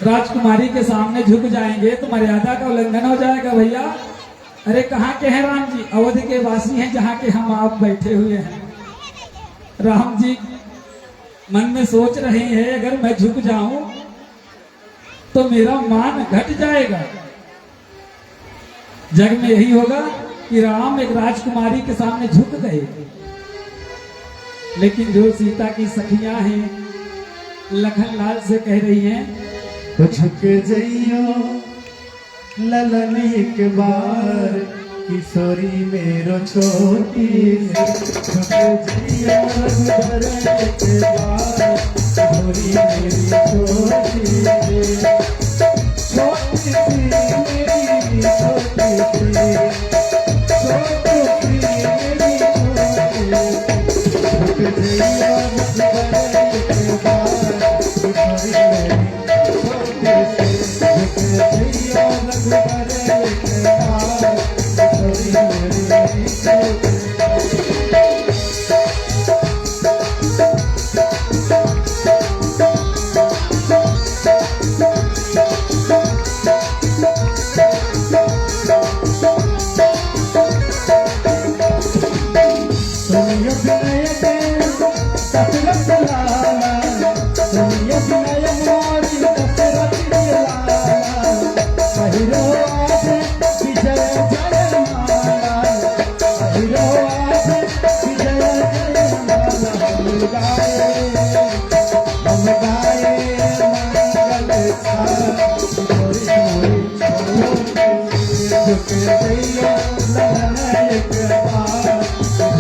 राजकुमारी के सामने झुक जाएंगे तो मर्यादा का उल्लंघन हो जाएगा भैया। अरे कहाँ के हैं राम जी? अवध के वासी हैं जहाँ के हम आप बैठे हुए हैं। राम जी मन में सोच रहे हैं अगर मैं झुक जाऊं तो मेरा मान घट जाएगा। जग में यही होगा कि राम एक राजकुमारी के सामने झुक गए, लेकिन जो सीता की सखियां हैं लखन लाल से कह रही हैं झुक जइयो ललन एक बार, किशोरी मेरो छोटी झुक जइयो रघुबर एक बार, किशोरी मेरी छोटी छोटी सी मेरी छोटी सी छोटी मेरी छोटी झुक जइयो रघुबर एक बार, किशोरी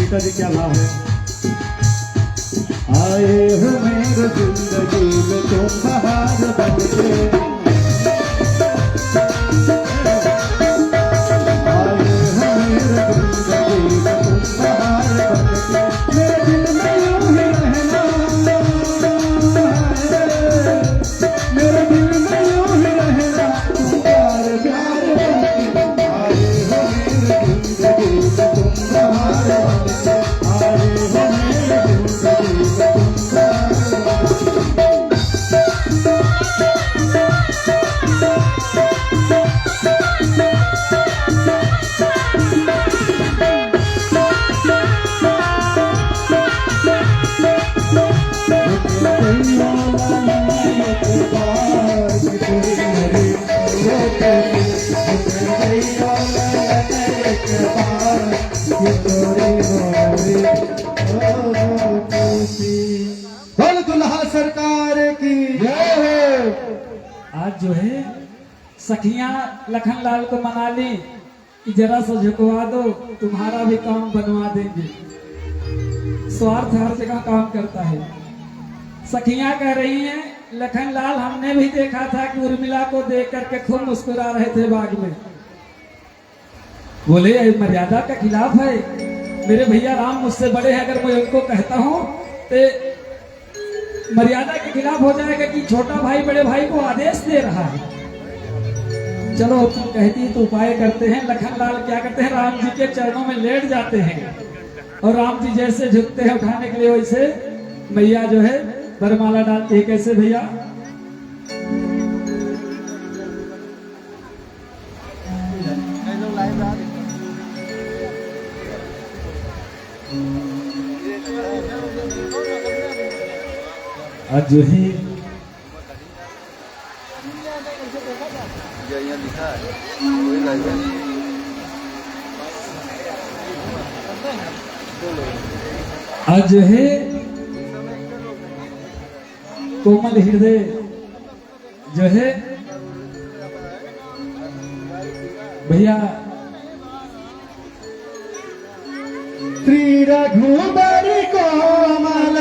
मेरी क्या भाव है? आए हो मेरे जिंदगी में तुम बहार बन के, आए हो मेरे जिंदगी में तुम बहार बन के, मेरे दिल में यूं ही रहना, मेरे दिल में यूं ही रहना, तुम प्यार प्यार बन के, आए हो मेरे जिंदगी में तुम बहार बन के, सरकार की जय। आज जो है सखियां लखन लाल को मना ली कि जरा सा झुकवा दो, तुम्हारा भी काम बनवा देंगे। स्वार्थ हर जगह काम करता है। सखियां कह रही हैं लखनलाल हमने भी देखा था कि उर्मिला को देख करके खूब मुस्कुरा रहे थे बाग में। बोले ये मर्यादा का खिलाफ है, मेरे भैया राम मुझसे बड़े हैं, अगर मैं उनको कहता हूं तो मर्यादा के खिलाफ हो जाएगा कि छोटा भाई बड़े भाई को आदेश दे रहा है। चलो तुम कहती तो उपाय करते हैं। लखनलाल क्या करते हैं, राम जी के चरणों में लेट जाते हैं और राम जी जैसे झुकते हैं उठाने के लिए वैसे मैया जो है वरमाला डालती है। कैसे भैया, आज जो है आज जो है कोमल हृदय जो है भैया श्री रघुबर कोमल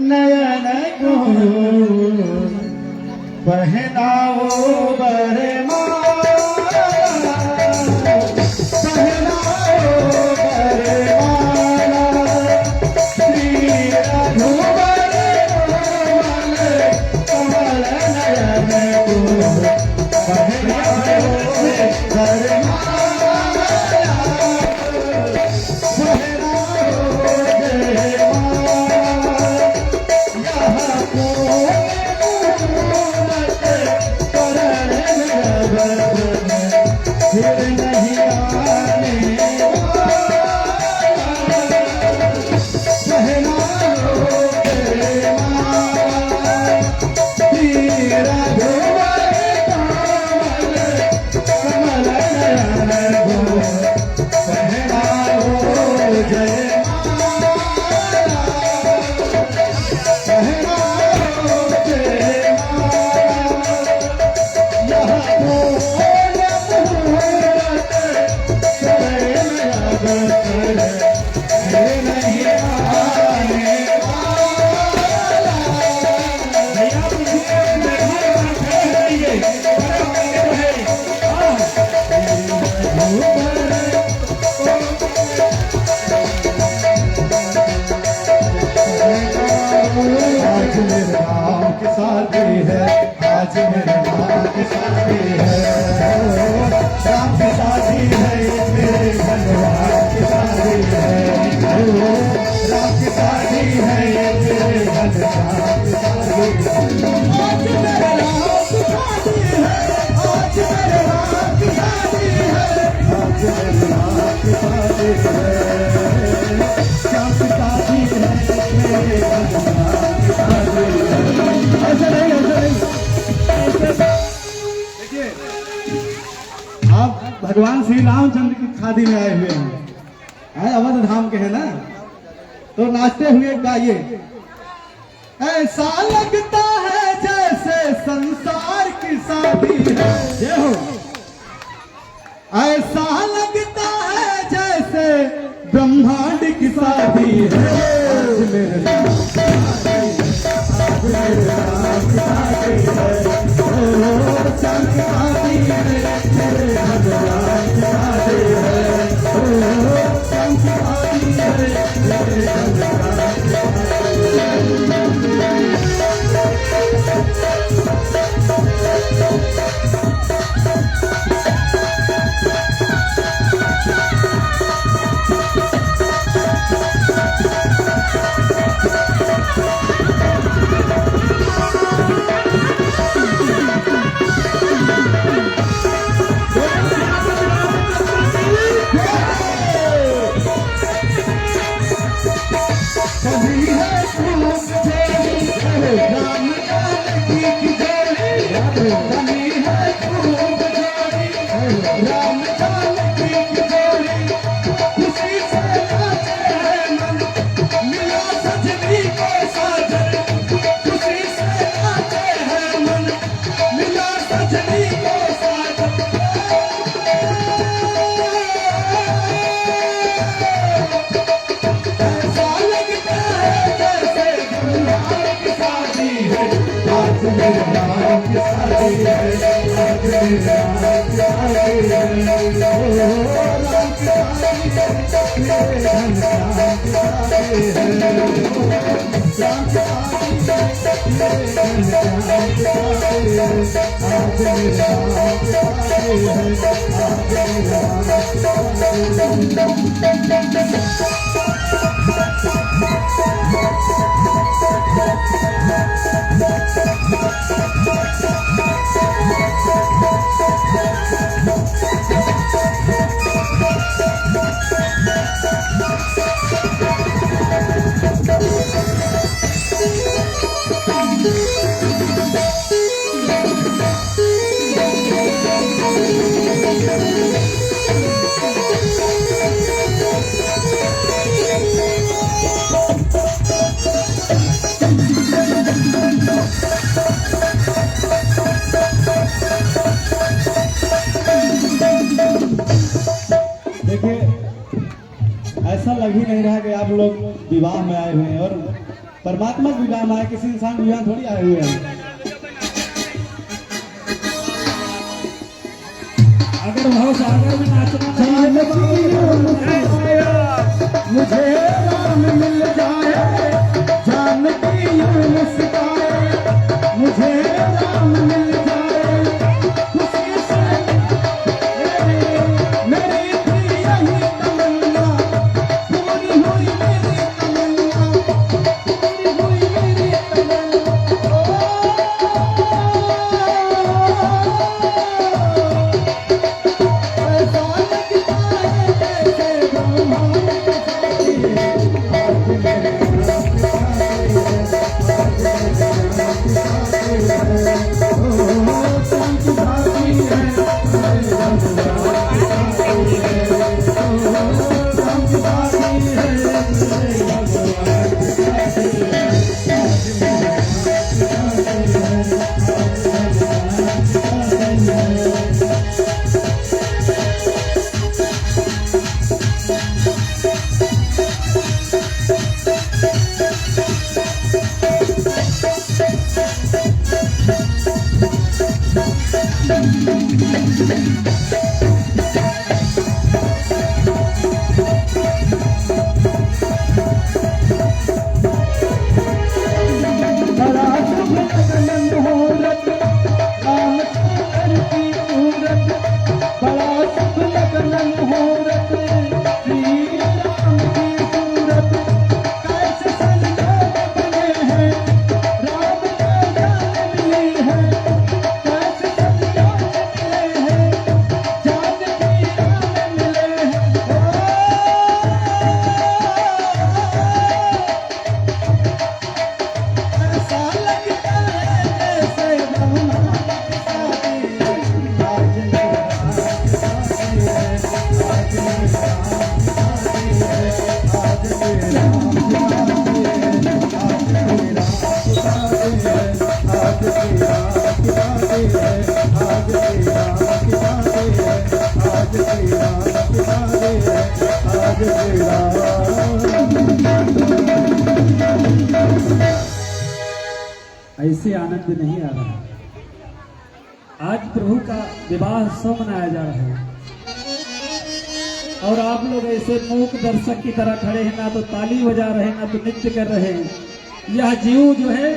नयन को बहनाओ बरमाला, बहनाओ बरमाला। श्री रघुबर कोमल कमल नयन को बहनाओ बरमाला। भगवान श्री रामचंद्र की खादी में आए हुए हैं, अवध धाम के हैं ना, तो नाचते हुए गाइए। ऐसा लगता है जैसे संसार की शादी है, ये हो। ऐसा लगता है जैसे ब्रह्मांड की शादी है। आज मेरे राम की शादी है, ओ चांद की शादी है, मेरे भगवान की शादी है, ओ चांद की शादी है, मेरे भगवान की शादी लगता मेरे राम की शादी है, आज मेरे राम की शादी है, ओ राम की शादी है, मेरे घनश्याम की शादी है, ओ राम की शादी है, मेरे घनश्याम की शादी है, आज मेरे राम की शादी है, आज मेरे राम की शादी देखिए, ऐसा लग ही नहीं रहा कि आप लोग विवाह में आए हुए हैं, और परमात्मा के विवाह में आए, किसी इंसान के विवाह थोड़ी आए हुए हैं। अगर भाव सागर में नाचना मुझे राम मिल जाए, जानकी मुस्काए, मुझे राम मिल जाए, खुशी से मेरी थी यही तमन्ना, पूरी हुई मेरी तमन्ना, पूरी हुई मेरी तमन्ना। ऐसा लगता है जैसे ब्रह्मांड ऐसे आनंद नहीं आ रहा। आज प्रभु का विवाह उत्सव मनाया जा रहा है और आप लोग ऐसे मूक दर्शक की तरह खड़े हैं, ना तो ताली बजा रहे हैं, ना तो नृत्य कर रहे हैं। यह जीव जो है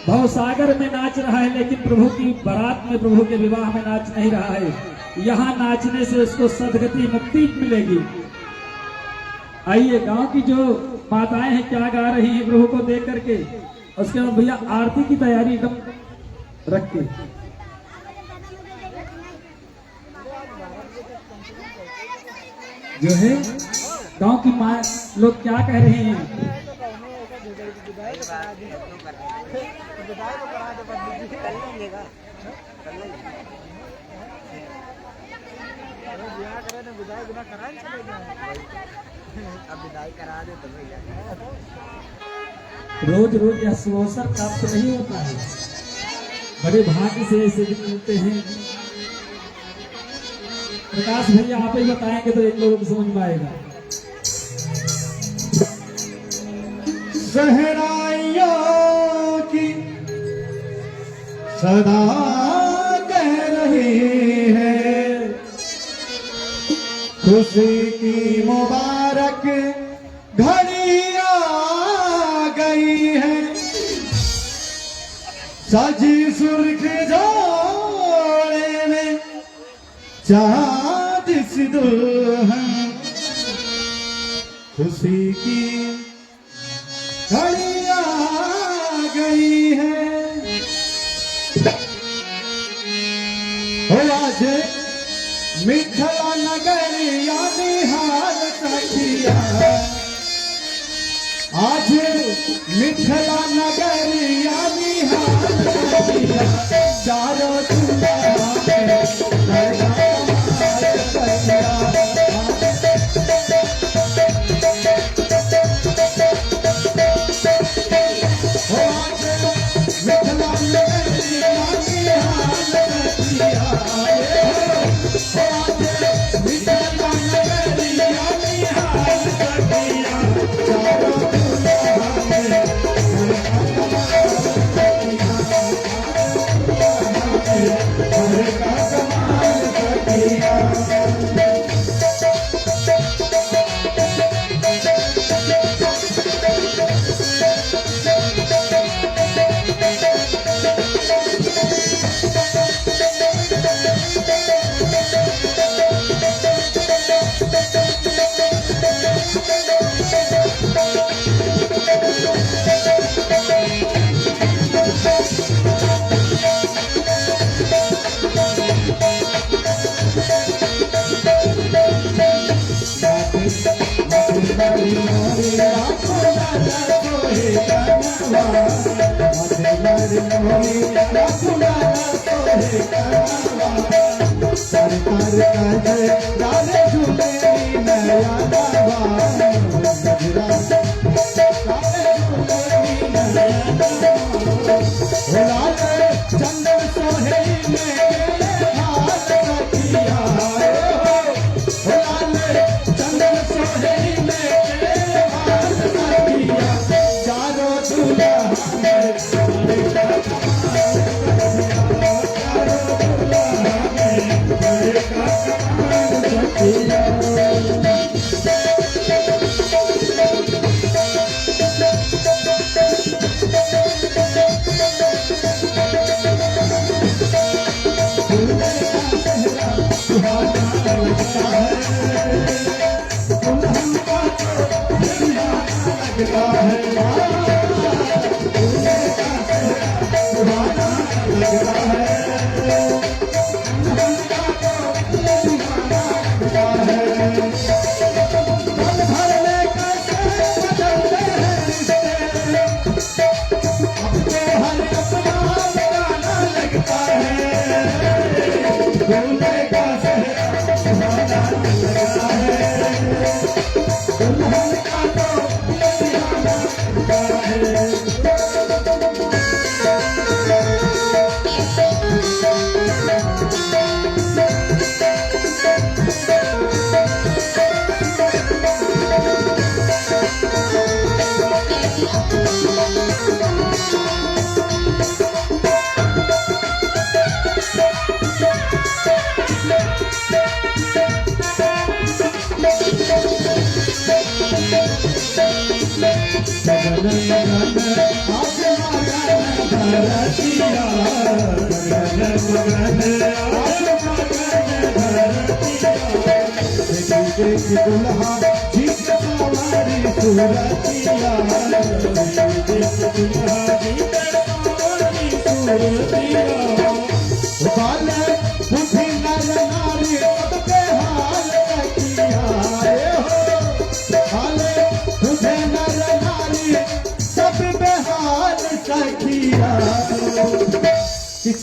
भवसागर में नाच रहा है, लेकिन प्रभु की बारात में, प्रभु के विवाह में नाच नहीं रहा है। यहाँ नाचने से उसको सदगति मुक्ति मिलेगी। आइए, गांव की जो माताएं हैं क्या गा रही हैं प्रभु को देख करके। उसके बाद भैया आरती की तैयारी एकदम रख के। जो है गांव की माँ लोग क्या कह रहे हैं। रोज रोज यह सुअवसर प्राप्त नहीं होता है, बड़े भाग्य से ऐसे दिन मिलते हैं। प्रकाश भैया आप ही बताएंगे तो एक लोगों को समझ में आएगा। सहराइयों की सदा कह रही है खुशी की मुबारक घड़ी आ गई है। सजी सुर्ख जोड़े में चाँद सी दुल्हन खुशी की घड़ी आ गई है। आज मिथिला नगर यानी हाल सखिया, आज मिथिला नगर यानी हाल सखिया, चारों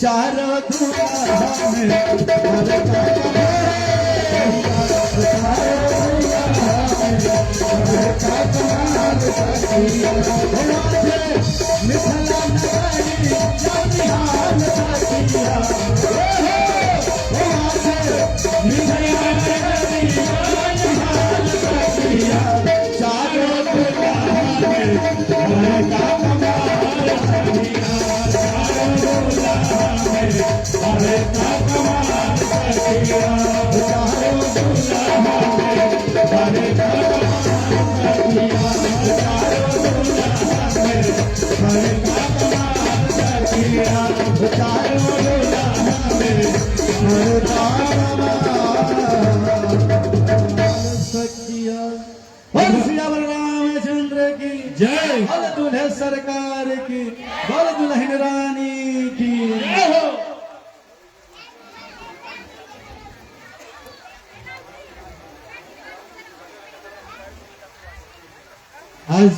चारों दुआ में की जय। बोल दूल्हे सरकार की, बोल दुल्हन रानी की। आज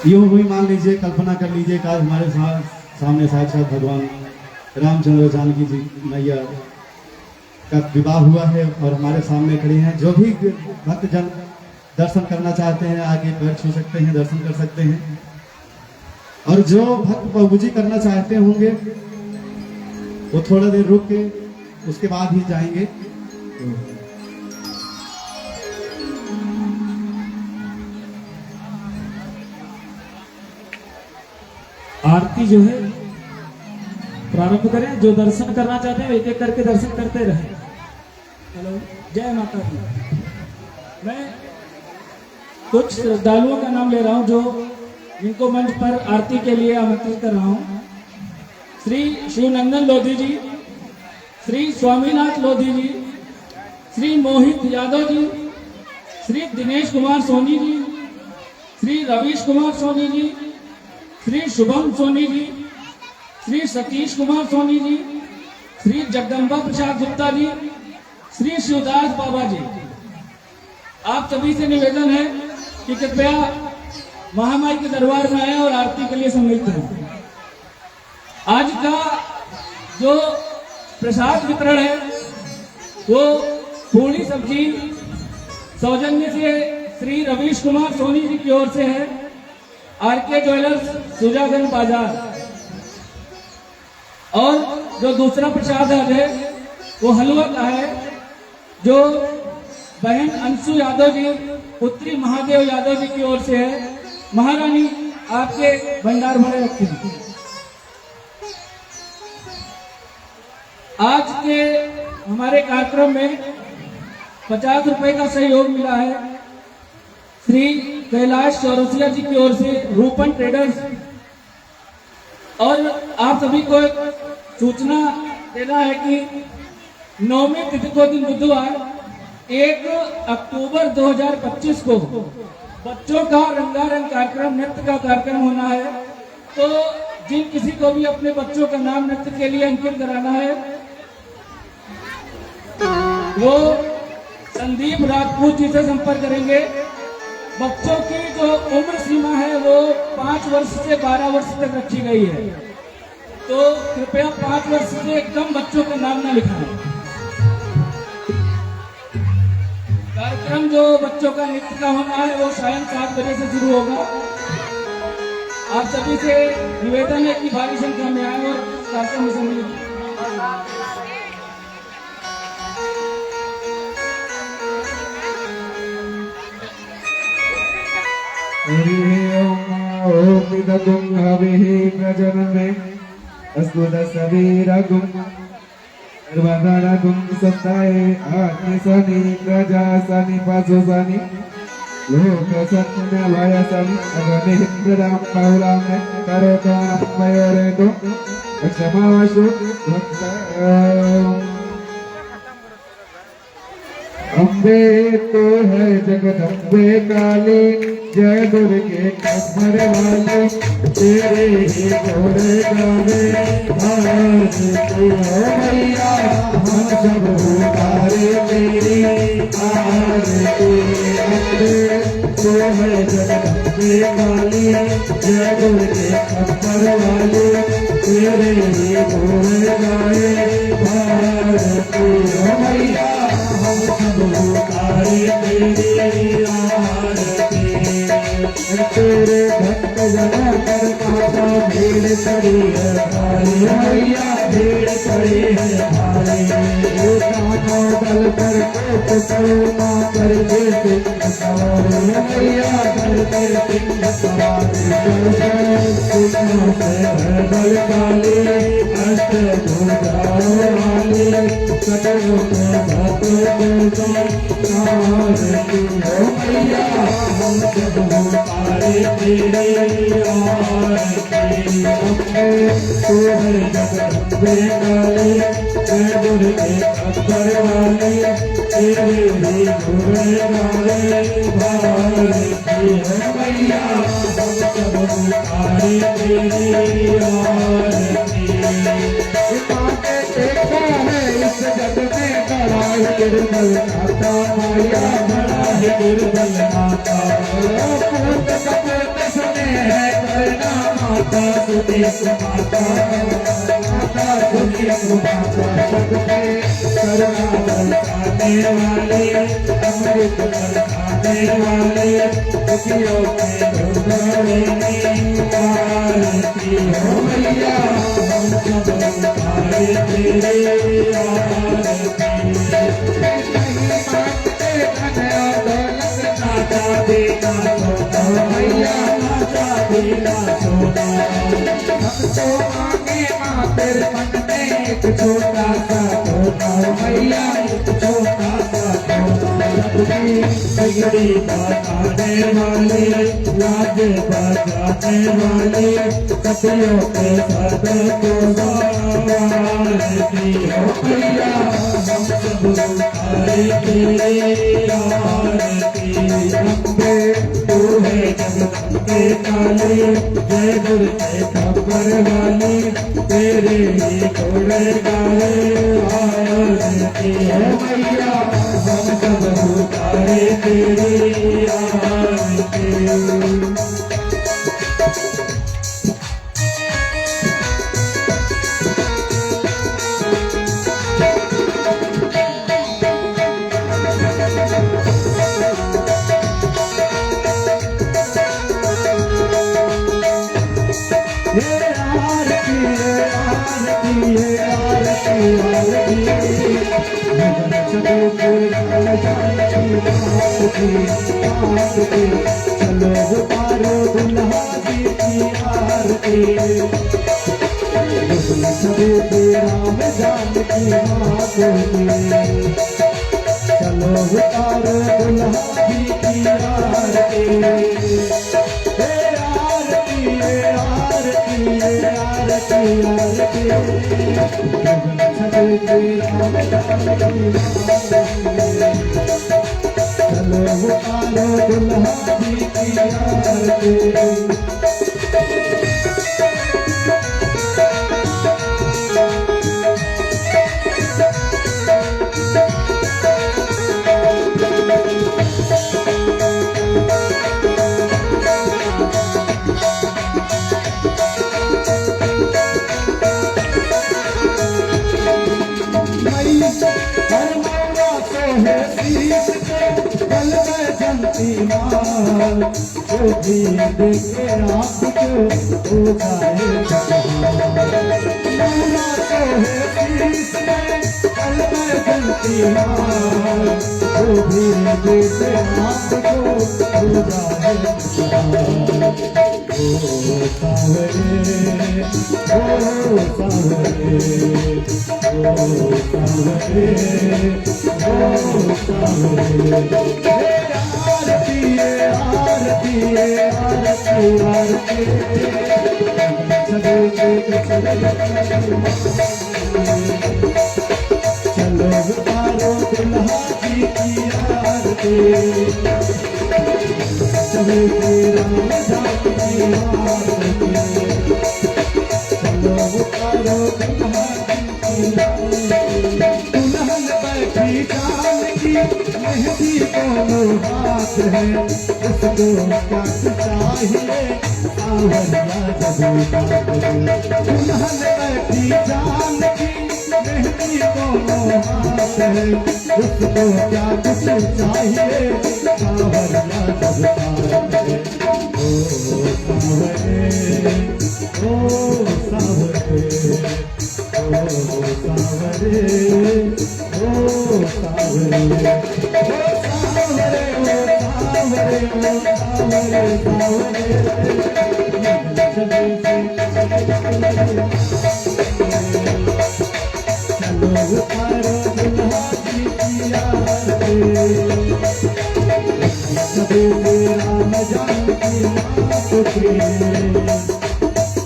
यूं भी मान लीजिए, कल्पना कर लीजिए कि आज हमारे सामने साक्षात भगवान रामचंद्र जानकी जी मैया का विवाह हुआ है और हमारे सामने खड़े हैं। जो भी भक्तजन दर्शन करना चाहते हैं आगे पैर छू सकते हैं, दर्शन कर सकते हैं। और जो भक्त प्रभुजी करना चाहते होंगे वो थोड़ा देर रुक के उसके बाद ही जाएंगे। आरती जो है प्रारंभ करें। जो दर्शन करना चाहते हैं एक एक करके दर्शन करते रहें। हेलो, जय माता दी। मैं कुछ श्रद्धालुओं का नाम ले रहा हूं जो जिनको मंच पर आरती के लिए आमंत्रित कर रहा हूं। श्री शिवनंदन लोधी जी, श्री स्वामीनाथ लोधी जी, श्री मोहित यादव जी, श्री दिनेश कुमार सोनी जी, श्री रवीश कुमार सोनी जी, श्री शुभम सोनी जी, श्री सतीश कुमार सोनी जी, श्री जगदम्बा प्रसाद गुप्ता जी, श्री शिवदास बाबा जी। आप सभी से निवेदन है कि कृपया महामाई के दरबार में आए और आरती के लिए सम्मिलित हैं। आज का जो प्रसाद वितरण है वो पूरी सब्जी सौजन्य से श्री रवीश कुमार सोनी जी की ओर से है, आरके ज्वेलर्स सुजागंज बाजार। और जो दूसरा प्रसाद है वो हलवा का है जो बहन अंशु यादव जी, पुत्री महादेव यादव जी की ओर से है। महारानी आपके भंडार भरे रखें। आज के हमारे कार्यक्रम में 50 रुपए का सहयोग मिला है श्री कैलाश चौरसिया जी की ओर से, रूपन ट्रेडर्स। और आप सभी को एक सूचना देना है कि 9वीं तिथि को दिन बुधवार 1 अक्टूबर 2025 को बच्चों का रंगारंग कार्यक्रम, नृत्य का कार्यक्रम होना है। तो जिन किसी को भी अपने बच्चों का नाम नृत्य के लिए अंकित कराना है वो संदीप राजपूत जी से संपर्क करेंगे। बच्चों की जो उम्र सीमा है वो 5 वर्ष से 12 वर्ष तक रखी गई है, तो कृपया 5 वर्ष से कम बच्चों का नाम न लिखाएं। कार्यक्रम जो बच्चों का नृत्य का होना है वो शायद 7 बजे से शुरू होगा। आप सभी से निवेदन है कि भारी संख्या में आए और कार्यक्रम में सम्मिलित। ओमिदगुं हविः प्रजनने अस्मदसवीरगुं सर्वगणगुं सत्ताये आत्मसनि प्रजासनि पशुसनि लोकसत्नभयसनि अगनिन्द्रं पौरामे करोतां मयोरेतु क्षमावशु अम्बे तो है जगदम्बे काली, जय दुर्गे कब्र वाले, तेरे ही घोड़े गावे भारत की हो मैया। हम सब उतारे तेरी आरती। अम्बे तो है जगदम्बे काली, जय दुर्गे कब्र वाले, तेरे ही घोड़े गावे भारत की हो मैया। हम सब उतारे तेरी आरती। तेरे भक्त जना कर माता भीड़ खड़ी है भारी, मैया भीड़ खड़ी है भारी। कांटों दल कर कोट करुणा कर देते सवारी, मैया कर देते सवारी। सुखों से है बल काली, अष्ट भुजाओं वाली, कटों को भक्त को आरती हो मैया। हम सब तेरी आरती। अम्बे तू है जगदम्बे काली, जय दुर्गे खबर वाली, तेरे ही गुण गावे भारती। हो मैया हम सब उतारे तेरी आरती। माते देखा है इस जग में बड़ा ही दुर्बल नाता, माया बड़ा ही दुर्बल नाता। पूत कपूत सुने है करना माता, सुनी सुमाता माता, सुनी सुमाता। जग में करुणा बरसाने वाली, अमृत बरसाने वाली, दुखियों में दुर्गणी आरती। हो मैया हम सब उतारे तेरी आरती। नहीं मांगते धन और दौलत, नाता देना सोना मैया, नाता देना सोना। हम तो मांगे माँ तेरे मन में एक छोटा सा कोना, मैया एक छोटा सा कोना। सबकी बिगड़ी बताने वाली, लाज बजाने वाली, सतियों के सद को वारती। हो मैया हम सब उतारे तेरी आरती। अम्बे तू है जगदम्बे काली, जय दुर्गे खबर वाली, तेरे ही गुण गावे आरती। हो मैया हम सब उतारे तेरी आरती। चलो उतारो दुल्हा जी की आरती। राम जानकी मात की, चलो उतारो दुल्हा जी की आरती। आरती आरती आरती आरती, राम जानकी चलो उतारो दुल्हा जी की आरती। माल जो भी देखे आँख को हो जाए मौला तो है शीश में कल में जलती माल, जो भी देखे आँख को हो जाए ओ सावरे ओ सावरे ओ सावरे ओ सावरे। आरती आरती आरती आरती, चलो उतारो दुल्हा जी की आरती। चलो राम जानकी आरती, चलो उतारो दुल्हा जी की आरती। दुल्हन बैठी जानकी, मेहंदी दोनों हाथ है, उसको क्या चाहिए सावरिया जबूता। दुल्हन बैठी जानकी, मेहंदी दोनों हाथ है, उसको क्या कुछ चाहिए सावरिया जबूता। ओ सावरे ओ सावरे ओ सावरे ओ सावरे। चलो उतारो दुल्हा जी की आरती। सभी राम जानकी मात के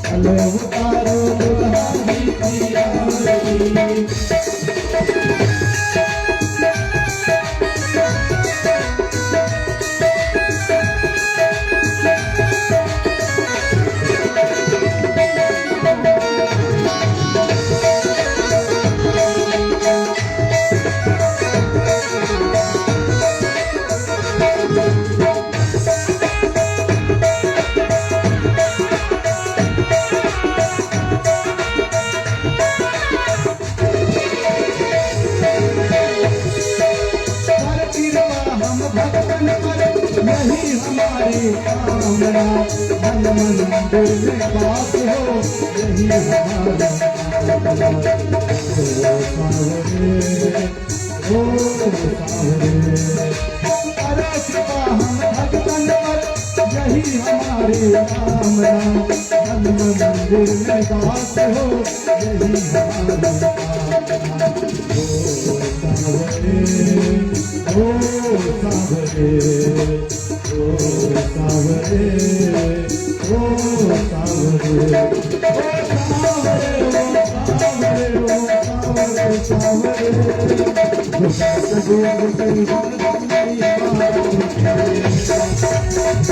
चलो उतारो दुल्हा जी की आरती भक्तन पर यही हमारी कामना मन मंदिर में बात हो यही हमारा ओ सावरे अरे कृपा हम भक्तन पर यही हमारी कामना मन मंदिर में बात हो यही हमारा ओ सावरे ओ सावरे ओ सावरे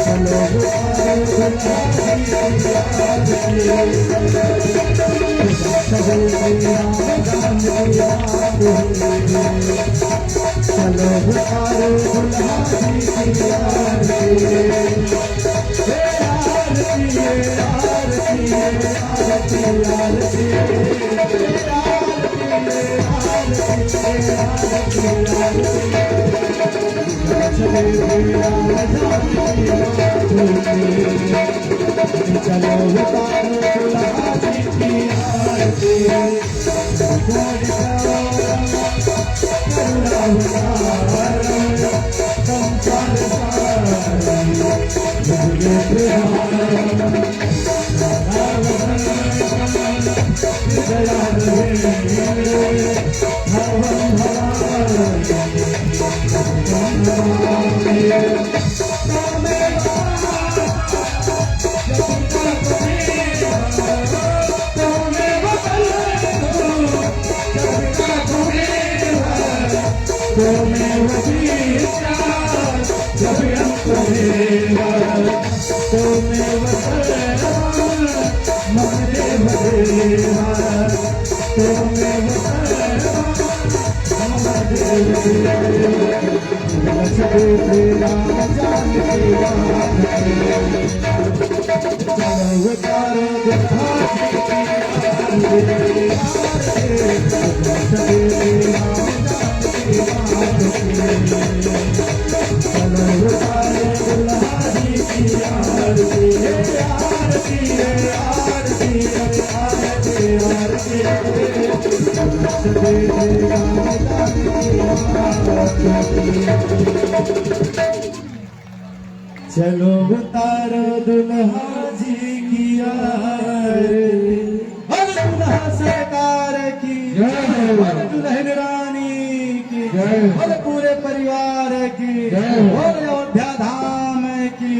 चलो उतारो दुल्हा जी की आरती आरती आरती आरती चलो उतारो दुल्हा जी की आरती चलो उतारो दुल्हा जी की आरती और दुल्हा सरकार की और दुल्हन रानी की और पूरे परिवार की और अयोध्या धाम की।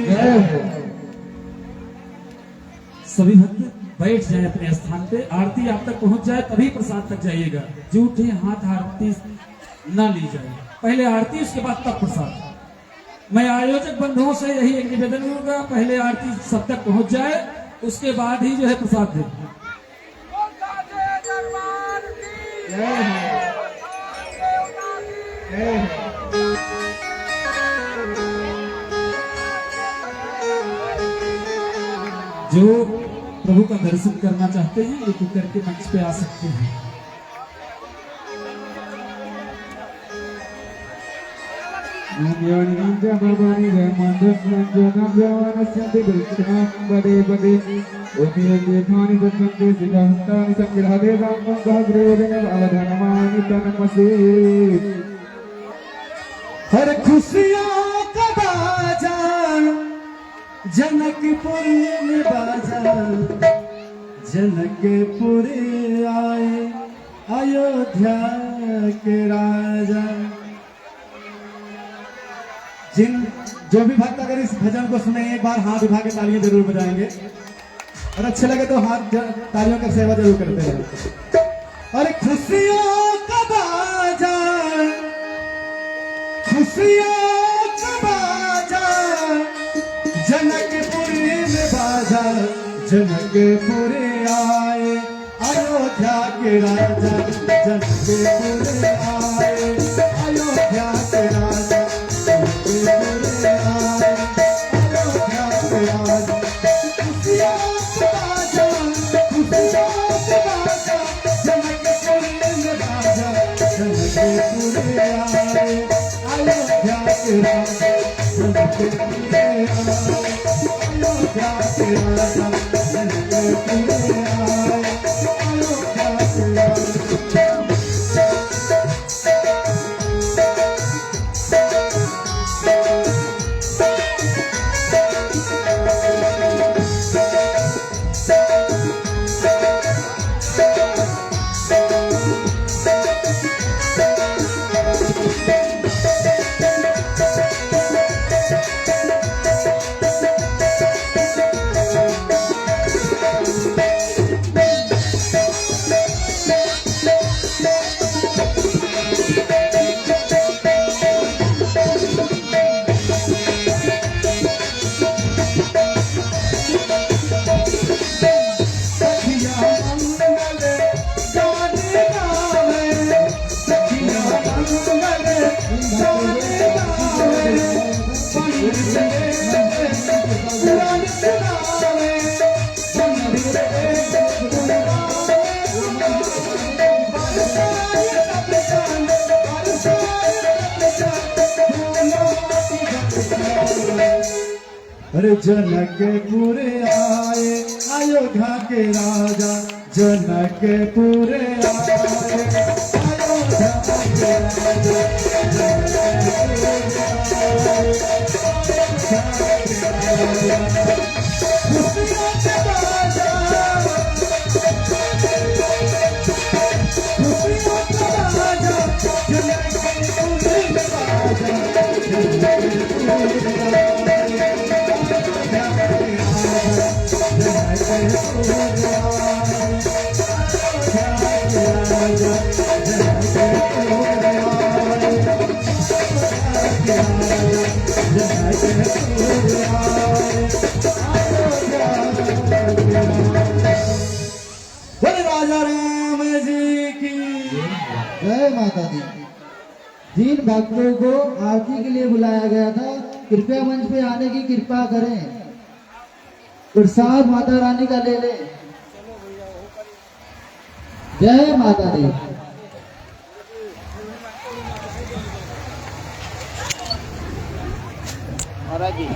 सभी भक्त बैठ जाए अपने स्थान पे, आरती आप तक पहुंच जाए तभी प्रसाद तक जाइएगा। जूठे हाथ आरती न ली जाए, पहले आरती उसके बाद तब प्रसाद। मैं आयोजक बंधुओं से यही एक निवेदन करूंगा, पहले आरती सब तक पहुंच जाए उसके बाद ही जो है प्रसाद दे। जो प्रभु का दर्शन करना चाहते हैं एक एक करके मंच पे आ सकते हैं। हर खुशियों का बाजा जनकपुर में बाजा, जनकपुर आए अयोध्या के राजा। जो भी भक्त अगर इस भजन को सुने एक बार हाथ उठा के तालियां जरूर बजाएंगे, और अच्छे लगे तो तालियों का सेवा जरूर करते हैं। अरे खुशियों का बाजा, खुशियों का बाजा जनकपुरी में बाजा, जनकपुरी आए अयोध्या के राजा, जनकपुरी आए अयोध्या के राजा, जनकपुरी आए अयोध्या के राजा। खुशियों का बाजा, खुशियों का बाजा जनकपुरी में बाजा, जनकपुरी आए अयोध्या के राजा, जनकपुरी आए अयोध्या के राजा, जनकपुरी आए अयोध्या के राजा। अरे जनकपुर आए अयोध्या के राजा, जनकपुर आए अयोध्या के राजा, खुशियों के बाजा, खुशियों के बाजा जनकपुर में बाजा, जनकपुर राजा राम जी की जय माता दी। जिन भक्तों को आरती के लिए बुलाया गया था, कृपया मंच पे आने की कृपा करें। प्रसाद माता रानी का ले ले। जय माता दी। महाराज जी